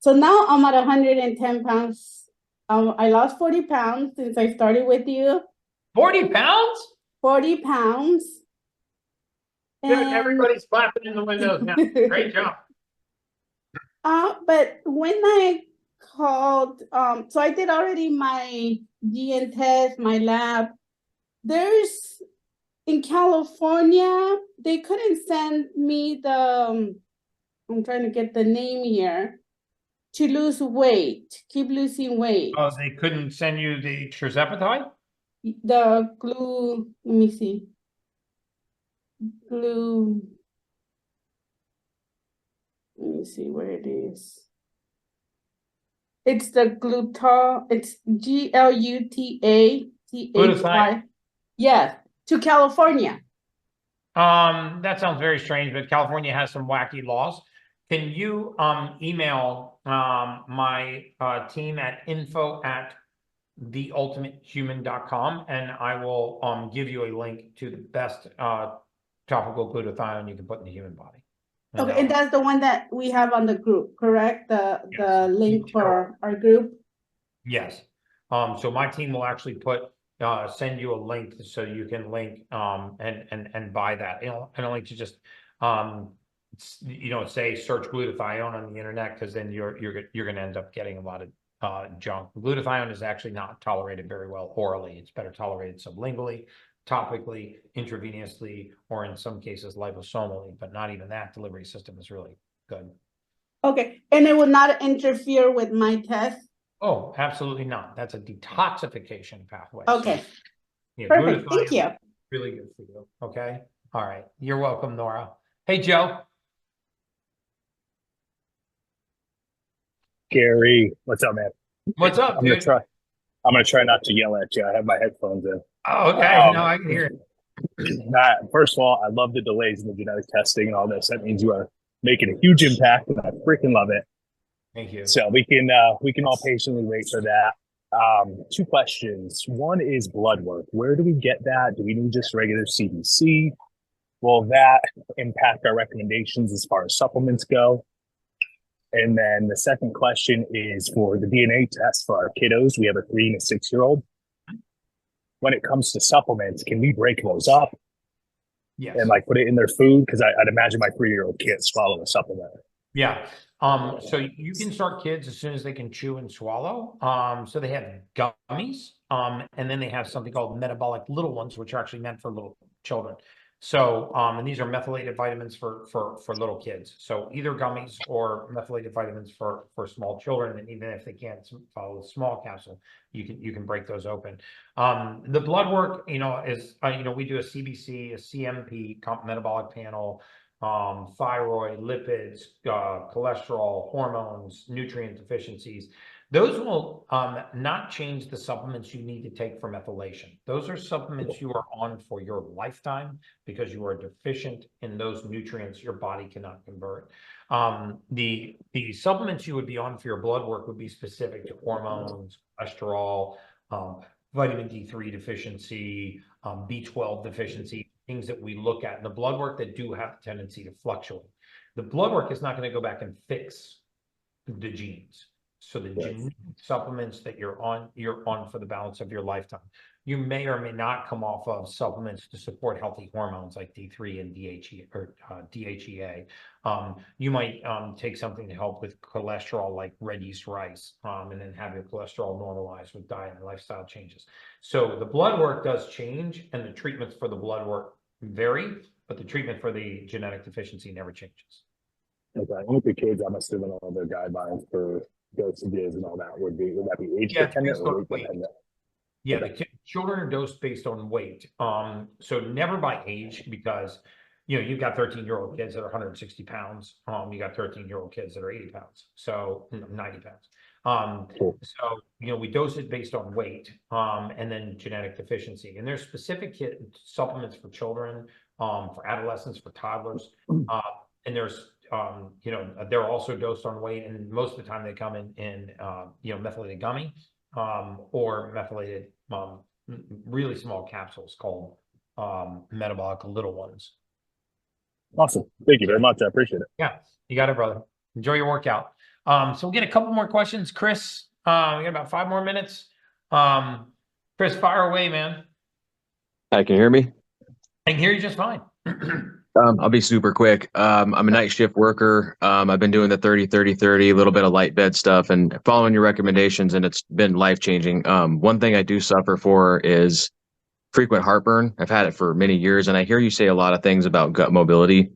so now I'm at 110 pounds. I lost 40 pounds since I started with you. 40 pounds? 40 pounds. Good, everybody's clapping in the windows now. Great job. But when I called, so I did already my GN test, my lab. There's, in California, they couldn't send me the, I'm trying to get the name here, to lose weight, keep losing weight. Oh, they couldn't send you the tirzepatide? The glue, let me see. Glue, let me see where it is. It's the glutathione, it's GLUTATHY. Glutathione? Yes, to California. That sounds very strange, but California has some wacky laws. Can you email my team at info@theultimatehuman.com, and I will give you a link to the best topical glutathione you can put in the human body. Okay, and that's the one that we have on the group, correct? The link for our group? Yes. So my team will actually send you a link so you can link and buy that. I don't like to just say search glutathione on the internet, because then you're going to end up getting a lot of junk. Glutathione is actually not tolerated very well orally. It's better tolerated sublingually, topically, intravenously, or in some cases liposomally, but not even that delivery system is really good. Okay, and it will not interfere with my test? Oh, absolutely not. That's a detoxification pathway. Okay, Yeah, perfect. glutathione Thank you. is really good for you. Okay. All right. You're welcome, Nora. Hey, Joe. Gary, what's up, man? What's up, I'm gonna dude? try. I'm gonna try not to yell at you. I have my headphones in. Oh, okay. No, I can hear it. First of all, I love the delays in the genetic testing and all this. That means you are making a huge impact, and I freaking love it. Thank you. So we can all patiently wait for that. Two questions. One is blood work. Where do we get that? Do we need just regular CBC? Will that impact our recommendations as far as supplements go? And then the second question is for the DNA test for our kiddos. We have a 3 and a 6-year-old. When it comes to supplements, can we break those up? Yes. And like put it in their food? Because I'd imagine my 3-year-old can't swallow a supplement. Yeah. So you can start kids as soon as they can chew and swallow. So they have gummies, and then they have something called metabolic little ones, which are actually meant for little children. So, and these are methylated vitamins for little kids. So either gummies or methylated vitamins for small children. And even if they can't follow the small capsule, you can break those open. The blood work, is, we do a CBC, a CMP, metabolic panel, thyroid, lipids, cholesterol, hormones, nutrient deficiencies. Those will not change the supplements you need to take for methylation. Those are supplements you are on for your lifetime because you are deficient in those nutrients your body cannot convert. The supplements you would be on for your blood work would be specific to hormones, cholesterol, vitamin D3 deficiency, B12 deficiency, things that we look at in the blood work that do have a tendency to fluctuate. The blood work is not going to go back and fix the genes. So the genetic supplements that you're on for the balance of your lifetime. You may or may not come off of supplements to support healthy hormones like D3 and DHEA. You might take something to help with cholesterol like red yeast rice, and then have your cholesterol normalized with diet and lifestyle changes. So the blood work does change, and the treatments for the blood work vary, but the treatment for the genetic deficiency never changes. Okay, and with the kids, I'm assuming all their guidelines for dosages and all that would that be age dependent or weight dependent? Yeah, the children are dosed based on weight. So never by age, because you've got 13-year-old kids that are 160 pounds. You got 13-year-old kids that are 80 pounds, so 90 pounds. Cool. So we dose it based on weight, and then genetic deficiency. And there's specific supplements for children, for adolescents, for toddlers, and there's they're also dosed on weight, and most of the time they come in methylated gummy, or methylated really small capsules called metabolic little ones. Awesome. Thank you very much. I appreciate it. Yeah, you got it, brother. Enjoy your workout. So we'll get a couple more questions. Chris, we got about 5 more minutes. Chris, fire away, man. Hi, can you hear me? I can hear you just fine. I'll be super quick. I'm a night shift worker. I've been doing the 30-30-30, a little bit of light bed stuff and following your recommendations, and it's been life-changing. One thing I do suffer for is frequent heartburn. I've had it for many years, and I hear you say a lot of things about gut mobility,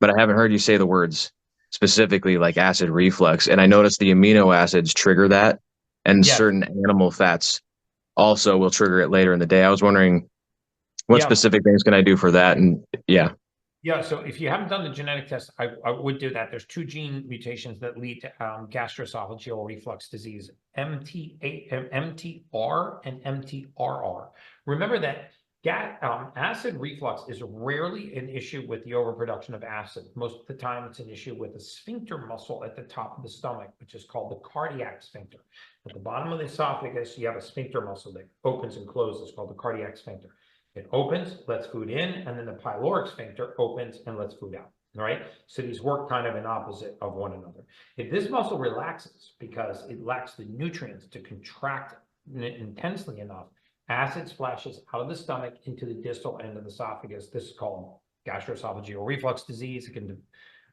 but I haven't heard you say the words specifically like acid reflux. And I noticed the amino acids trigger that, and certain animal fats also will trigger it later in the day. I was wondering what specific things can I do for that? And Yeah, so if you haven't done the genetic test, I would do that. There's 2 gene mutations that lead to gastroesophageal reflux disease, MTR and MTRR. Remember that acid reflux is rarely an issue with the overproduction of acid. Most of the time, it's an issue with the sphincter muscle at the top of the stomach, which is called the cardiac sphincter. At the bottom of the esophagus, you have a sphincter muscle that opens and closes called the cardiac sphincter. It opens, lets food in, and then the pyloric sphincter opens and lets food out. All right. So these work kind of in opposite of one another. If this muscle relaxes because it lacks the nutrients to contract intensely enough, acid splashes out of the stomach into the distal end of the esophagus. This is called gastroesophageal reflux disease. It can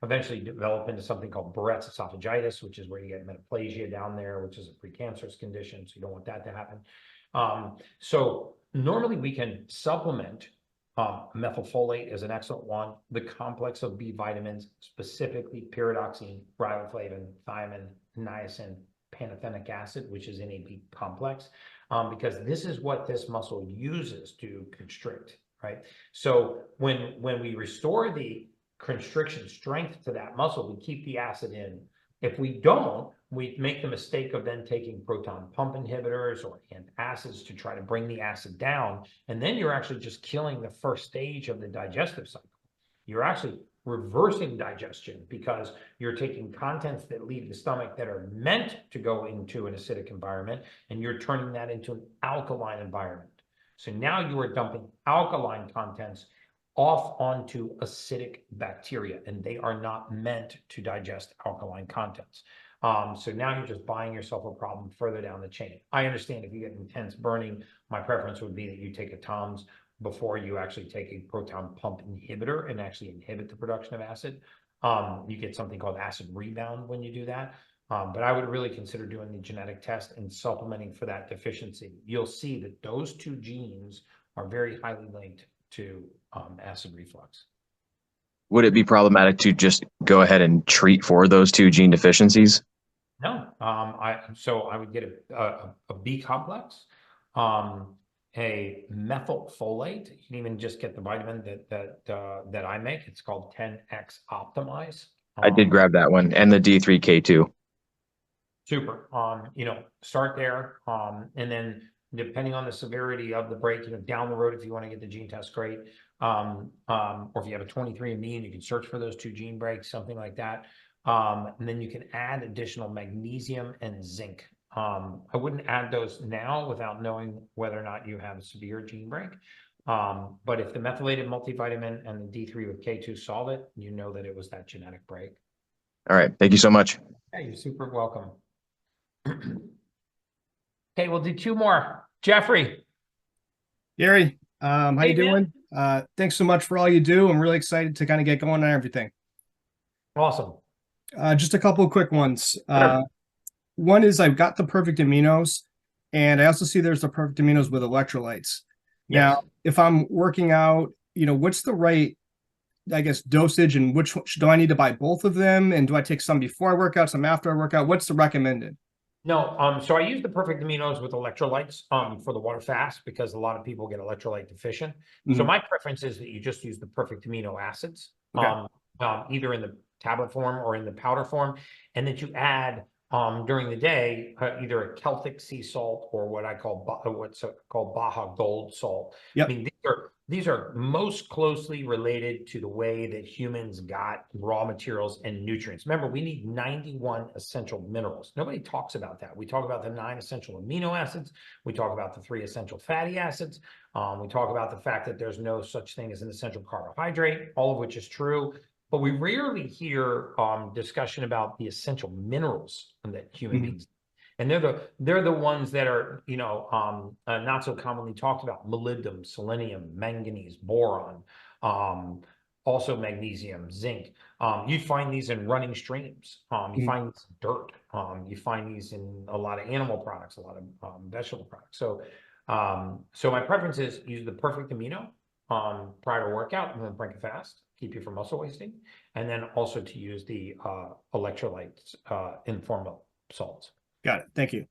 eventually develop into something called Barrett's esophagitis, which is where you get metaplasia down there, which is a precancerous condition. So you don't want that to happen. So normally we can supplement. Methylfolate is an excellent one. The complex of B vitamins, specifically pyridoxine, riboflavin, thiamine, niacin, pantothenic acid, which is in a B complex, because this is what this muscle uses to constrict, right? So when we restore the constriction strength to that muscle, we keep the acid in. If we don't, we make the mistake of then taking proton pump inhibitors or antacids to try to bring the acid down, and then you're actually just killing the first stage of the digestive cycle. You're actually reversing digestion because you're taking contents that leave the stomach that are meant to go into an acidic environment, and you're turning that into an alkaline environment. So now you are dumping alkaline contents off onto acidic bacteria, and they are not meant to digest alkaline contents. So now you're just buying yourself a problem further down the chain. I understand if you get intense burning, my preference would be that you take a TOMS before you actually take a proton pump inhibitor and actually inhibit the production of acid. You get something called acid rebound when you do that. But I would really consider doing the genetic test and supplementing for that deficiency. You'll see that those two genes are very highly linked to acid reflux. Would it be problematic to just go ahead and treat for those two gene deficiencies? No, so I would get a B complex, a methylfolate. You can even just get the vitamin that I make. It's called 10X Optimize. I did grab that one, and the D3K2. Super. Start there, and then depending on the severity of the break, down the road, if you want to get the gene test, great. Or if you have a 23andMe and you can search for those two gene breaks, something like that. And then you can add additional magnesium and zinc. I wouldn't add those now without knowing whether or not you have a severe gene break. But if the methylated multivitamin and the D3 with K2 solve it, you know that it was that genetic break. All right. Thank you so much. Yeah, you're super welcome. Okay, we'll do two more. Jeffrey. Gary, how you doing? Thanks so much for all you do. I'm really excited to kind of get going on everything. Awesome. Just a couple of quick ones. One is I've got the Perfect Aminos, and I also see there's the Perfect Aminos with electrolytes. Yes. Now, if I'm working out, what's the right, I guess, dosage, and which do I need to buy both of them? And do I take some before I work out, some after I work out? What's the recommended? No, so I use the Perfect Aminos with electrolytes for the water fast because a lot of people get electrolyte deficient. So my preference is that you just use the Perfect Amino acids, either in the tablet form or in the powder form, and that you add during the day either a Celtic sea salt or what's called Baja Gold salt. Yep. I mean, these are most closely related to the way that humans got raw materials and nutrients. Remember, we need 91 essential minerals. Nobody talks about that. We talk about the 9 essential amino acids. We talk about the 3 essential fatty acids. We talk about the fact that there's no such thing as an essential carbohydrate, all of which is true. But we rarely hear discussion about the essential minerals that human beings. And they're the ones that are, not so commonly talked about: molybdenum, selenium, manganese, boron, also magnesium, zinc. You find these in running streams. You find these in dirt. You find these in a lot of animal products, a lot of vegetable products. So my preference is use the Perfect Amino prior to workout and then break it fast, keep you from muscle wasting, and then also to use the electrolytes in form of salts. Got it. Thank you.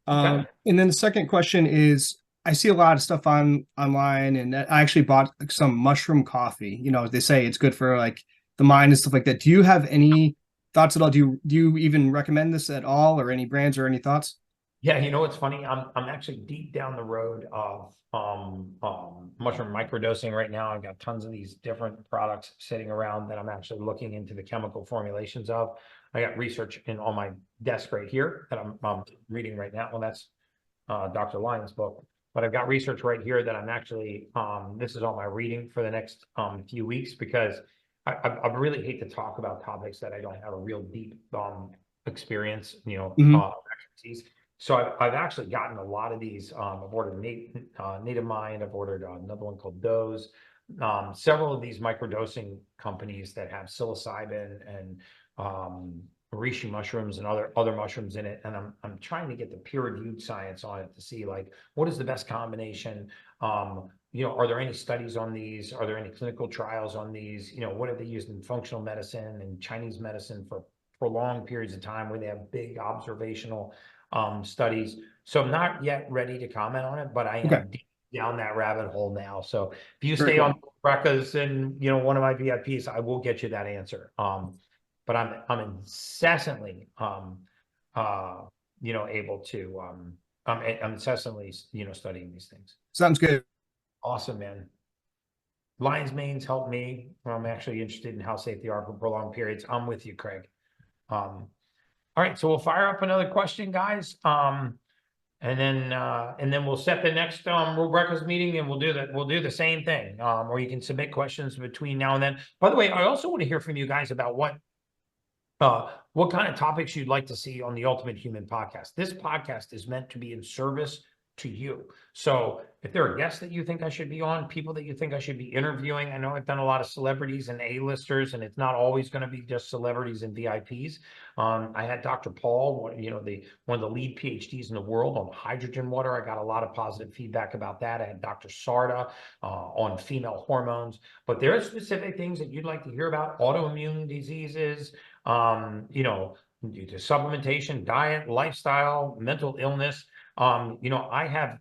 And then the second question is, I see a lot of stuff online, and I actually bought some mushroom coffee. They say it's good for like the mind and stuff like that. Do you have any thoughts at all? Do you even recommend this at all, or any brands or any thoughts? Yeah, it's funny. I'm actually deep down the road of mushroom microdosing right now. I've got tons of these different products sitting around that I'm actually looking into the chemical formulations of. I got research on my desk right here that I'm reading right now. Well, that's Dr. Lyon's book, but I've got research right here that I'm actually, this is all my reading for the next few weeks, because I really hate to talk about topics that I don't have a real deep experience, expertise. So I've actually gotten a lot of these. I've ordered Native Mind. I've ordered another one called Doze. Several of these microdosing companies that have psilocybin and reishi mushrooms and other mushrooms in it, and I'm trying to get the peer-reviewed science on it to see like what is the best combination. Are there any studies on these? Are there any clinical trials on these? What have they used in functional medicine and Chinese medicine for prolonged periods of time where they have big observational studies. So I'm not yet ready to comment on it, but I am deep down that rabbit hole now. So if you Very stay cool. on Brecca's and, you know, one of my VIPs, I will get you that answer. But I'm incessantly, you know, able to, I'm incessantly, you know, studying these things. Sounds good. Awesome, man. Lion's manes help me. I'm actually interested in how safe they are for prolonged periods. I'm with you, Craig. All right, so we'll fire up another question, guys. And then we'll set the next Rebecca's meeting, and we'll do the same thing. Or you can submit questions between now and then. By the way, I also want to hear from you guys about what kind of topics you'd like to see on the Ultimate Human podcast. This podcast is meant to be in service to you. So if there are guests that you think I should be on, people that you think I should be interviewing, I know I've done a lot of celebrities and A-listers, and it's not always going to be just celebrities and VIPs. I had Dr. Paul, you know, one of the lead PhDs in the world on hydrogen water. I got a lot of positive feedback about that. I had Dr. Sarda on female hormones. But there are specific things that you'd like to hear about: autoimmune diseases, you know, due to supplementation, diet, lifestyle, mental illness. You know, I have,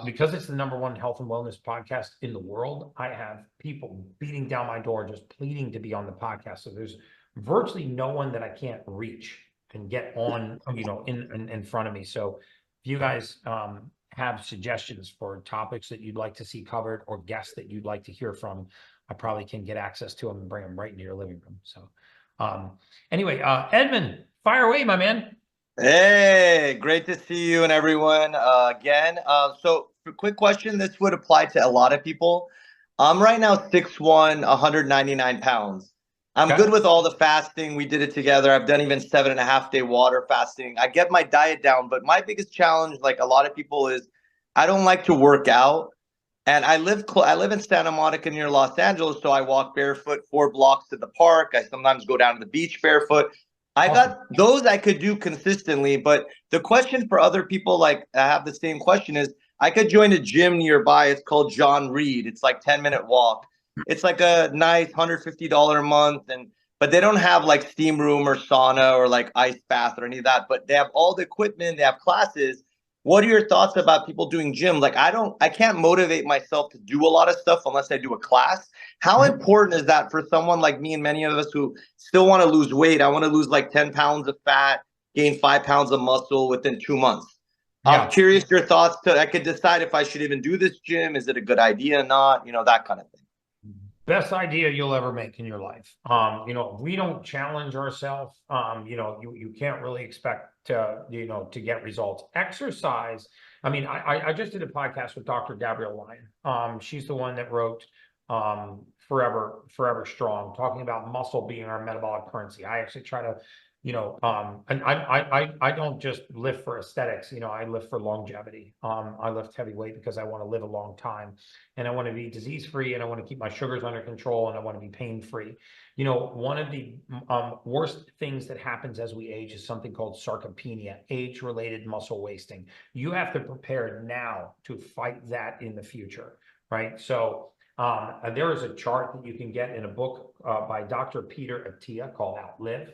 because it's the #1 health and wellness podcast in the world, I have people beating down my door, just pleading to be on the podcast. So there's virtually no one that I can't reach and get on, you know, in front of me. So if you guys, have suggestions for topics that you'd like to see covered or guests that you'd like to hear from, I probably can get access to them and bring them right into your living room. So, anyway, Edmund, fire away, my man. Hey, great to see you and everyone again. So quick question, this would apply to a lot of people. I'm right now 6'1", 199 pounds. I'm good with all the fasting. We did it together. I've done even 7.5-day water fasting. I get my diet down, but my biggest challenge, like a lot of people, is I don't like to work out. And I live in Santa Monica near Los Angeles, so I walk barefoot 4 blocks to the park. I sometimes go down to the beach barefoot. I got those I could do consistently, but the question for other people, like I have the same question, is I could join a gym nearby. It's called John Reed. It's like 10-minute walk. It's like a nice $150 a month, but they don't have like steam room or sauna or like ice bath or any of that, but they have all the equipment, they have classes. What are your thoughts about people doing gym? Like I can't motivate myself to do a lot of stuff unless I do a class. How important is that for someone like me and many of us who still want to lose weight? I want to lose like 10 pounds of fat, gain 5 pounds of muscle within 2 months. I'm curious your thoughts I could decide if I should even do this gym. Is it a good idea or not? You know, that kind of thing. Best idea you'll ever make in your life. You know, if we don't challenge ourselves, you know, you can't really expect to, you know, to get results. Exercise. I mean, I just did a podcast with Dr. Gabrielle Lyon. She's the one that wrote Forever Strong, talking about muscle being our metabolic currency. I actually try to, you know, and I don't just lift for aesthetics, you know, I lift for longevity. I lift heavy weight because I want to live a long time, and I want to be disease-free, and I want to keep my sugars under control, and I want to be pain-free. You know, one of the worst things that happens as we age is something called sarcopenia, age-related muscle wasting. You have to prepare now to fight that in the future, right? So there is a chart that you can get in a book by Dr. Peter Attia called Outlive.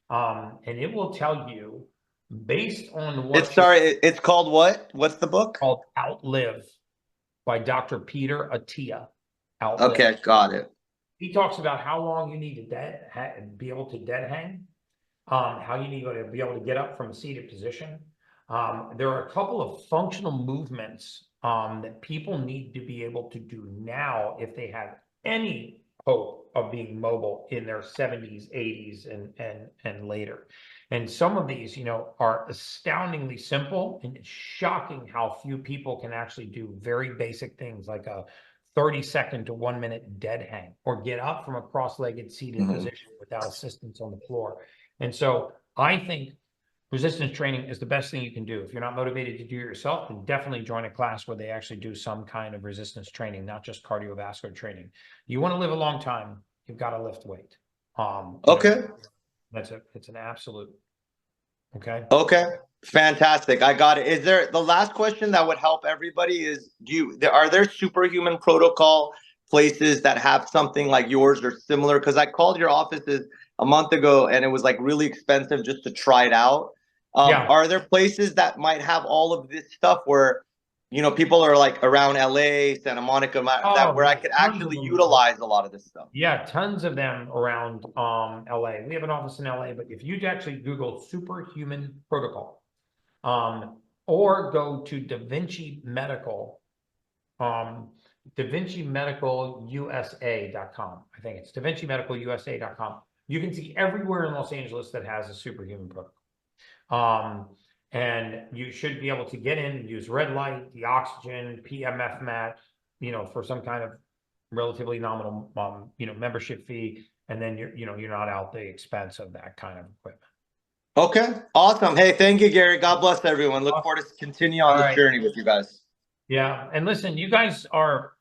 And it will tell you based on what it's called what? What's the book? Called Outlive by Dr. Peter Attia. Outlive. Okay, got it. He talks about how long you need to be able to dead hang, how you need to be able to get up from a seated position. There are a couple of functional movements that people need to be able to do now if they have any hope of being mobile in their 70s, 80s, and later. And some of these, you know, are astoundingly simple, and it's shocking how few people can actually do very basic things like a 30-second to 1-minute dead hang, or get up from a cross-legged seated position without assistance on the floor. And so I think resistance training is the best thing you can do. If you're not motivated to do it yourself, then definitely join a class where they actually do some kind of resistance training, not just cardiovascular training. You want to live a long time, you've got to lift weight. Okay. It's an absolute. Okay. Okay. Fantastic. I got it. Is there the last question that would help everybody is are there superhuman protocol places that have something like yours or similar? Because I called your offices a month ago and it was like really expensive just to try it out. Yeah. Are there places that might have all of this stuff where, you know, people are like around LA, Santa Monica, that where I could actually utilize a lot of this stuff? Yeah, tons of them around LA. We have an office in LA, but if you actually Google superhuman protocol, or go to Da Vinci Medical, DaVinciMedicalUSA.com. I think it's DaVinciMedicalUSA.com. You can see everywhere in Los Angeles that has a superhuman protocol. And you should be able to get in and use red light, the oxygen, PMF mat, you know, for some kind of relatively nominal, you know, membership fee. And then you're not out the expense of that kind of equipment. Okay, awesome. Hey, thank you, Gary. God bless everyone. Look forward to continue on this journey with you guys. Yeah, and listen, you guys are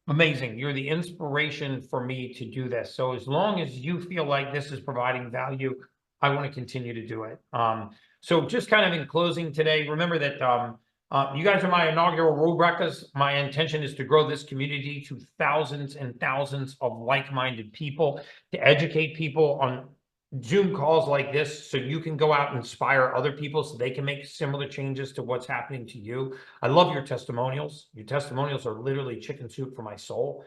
amazing. You're the inspiration for me to do this. So as long as you feel like this is providing value, I want to continue to do it. So just kind of in closing today, remember that you guys are my inaugural Rule Breakers. My intention is to grow this community to thousands and thousands of like-minded people, to educate people on Zoom calls like this so you can go out and inspire other people so they can make similar changes to what's happening to you. I love your testimonials. Your testimonials are literally chicken soup for my soul.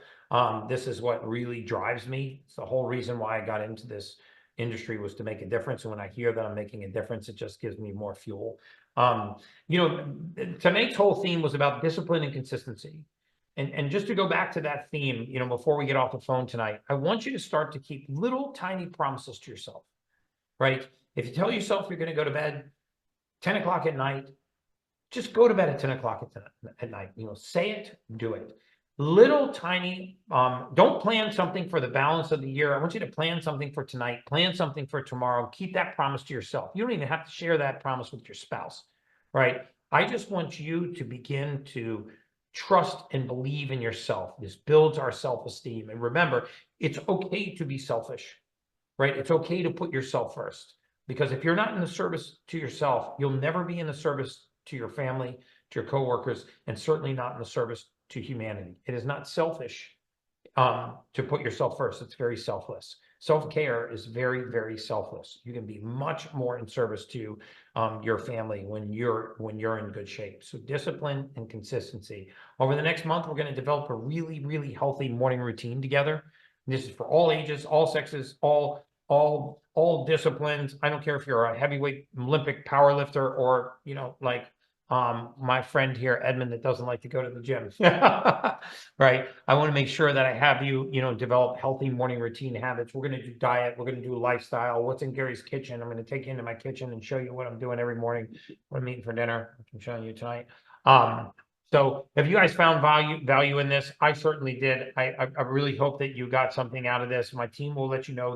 This is what really drives me. It's the whole reason why I got into this industry, was to make a difference. And when I hear that I'm making a difference, it just gives me more fuel. You know, tonight's whole theme was about discipline and consistency. And just to go back to that theme, you know, before we get off the phone tonight, I want you to start to keep little tiny promises to yourself, right? If you tell yourself you're going to go to bed 10 o'clock at night, just go to bed at 10 o'clock at night. You know, say it, do it. Little tiny, don't plan something for the balance of the year. I want you to plan something for tonight, plan something for tomorrow. Keep that promise to yourself. You don't even have to share that promise with your spouse, right? I just want you to begin to trust and believe in yourself. This builds our self-esteem. And remember, it's okay to be selfish, right? It's okay to put yourself first, because if you're not in the service to yourself, you'll never be in the service to your family, to your coworkers, and certainly not in the service to humanity. It is not selfish to put yourself first. It's very selfless. Self-care is very, very selfless. You can be much more in service to your family when you're in good shape. So discipline and consistency. Over the next month, we're going to develop a really, really healthy morning routine together. This is for all ages, all sexes, all disciplines. I don't care if you're a heavyweight Olympic power lifter or, you know, like my friend here, Edmund, that doesn't like to go to the gym, right? I want to make sure that I have you, you know, develop healthy morning routine habits. We're going to do diet. We're going to do lifestyle. What's in Gary's kitchen? I'm going to take you into my kitchen and show you what I'm doing every morning. What I'm eating for dinner, which I'm showing you tonight. So if you guys found value in this, I certainly did. I really hope that you got something out of this. My team will let you know.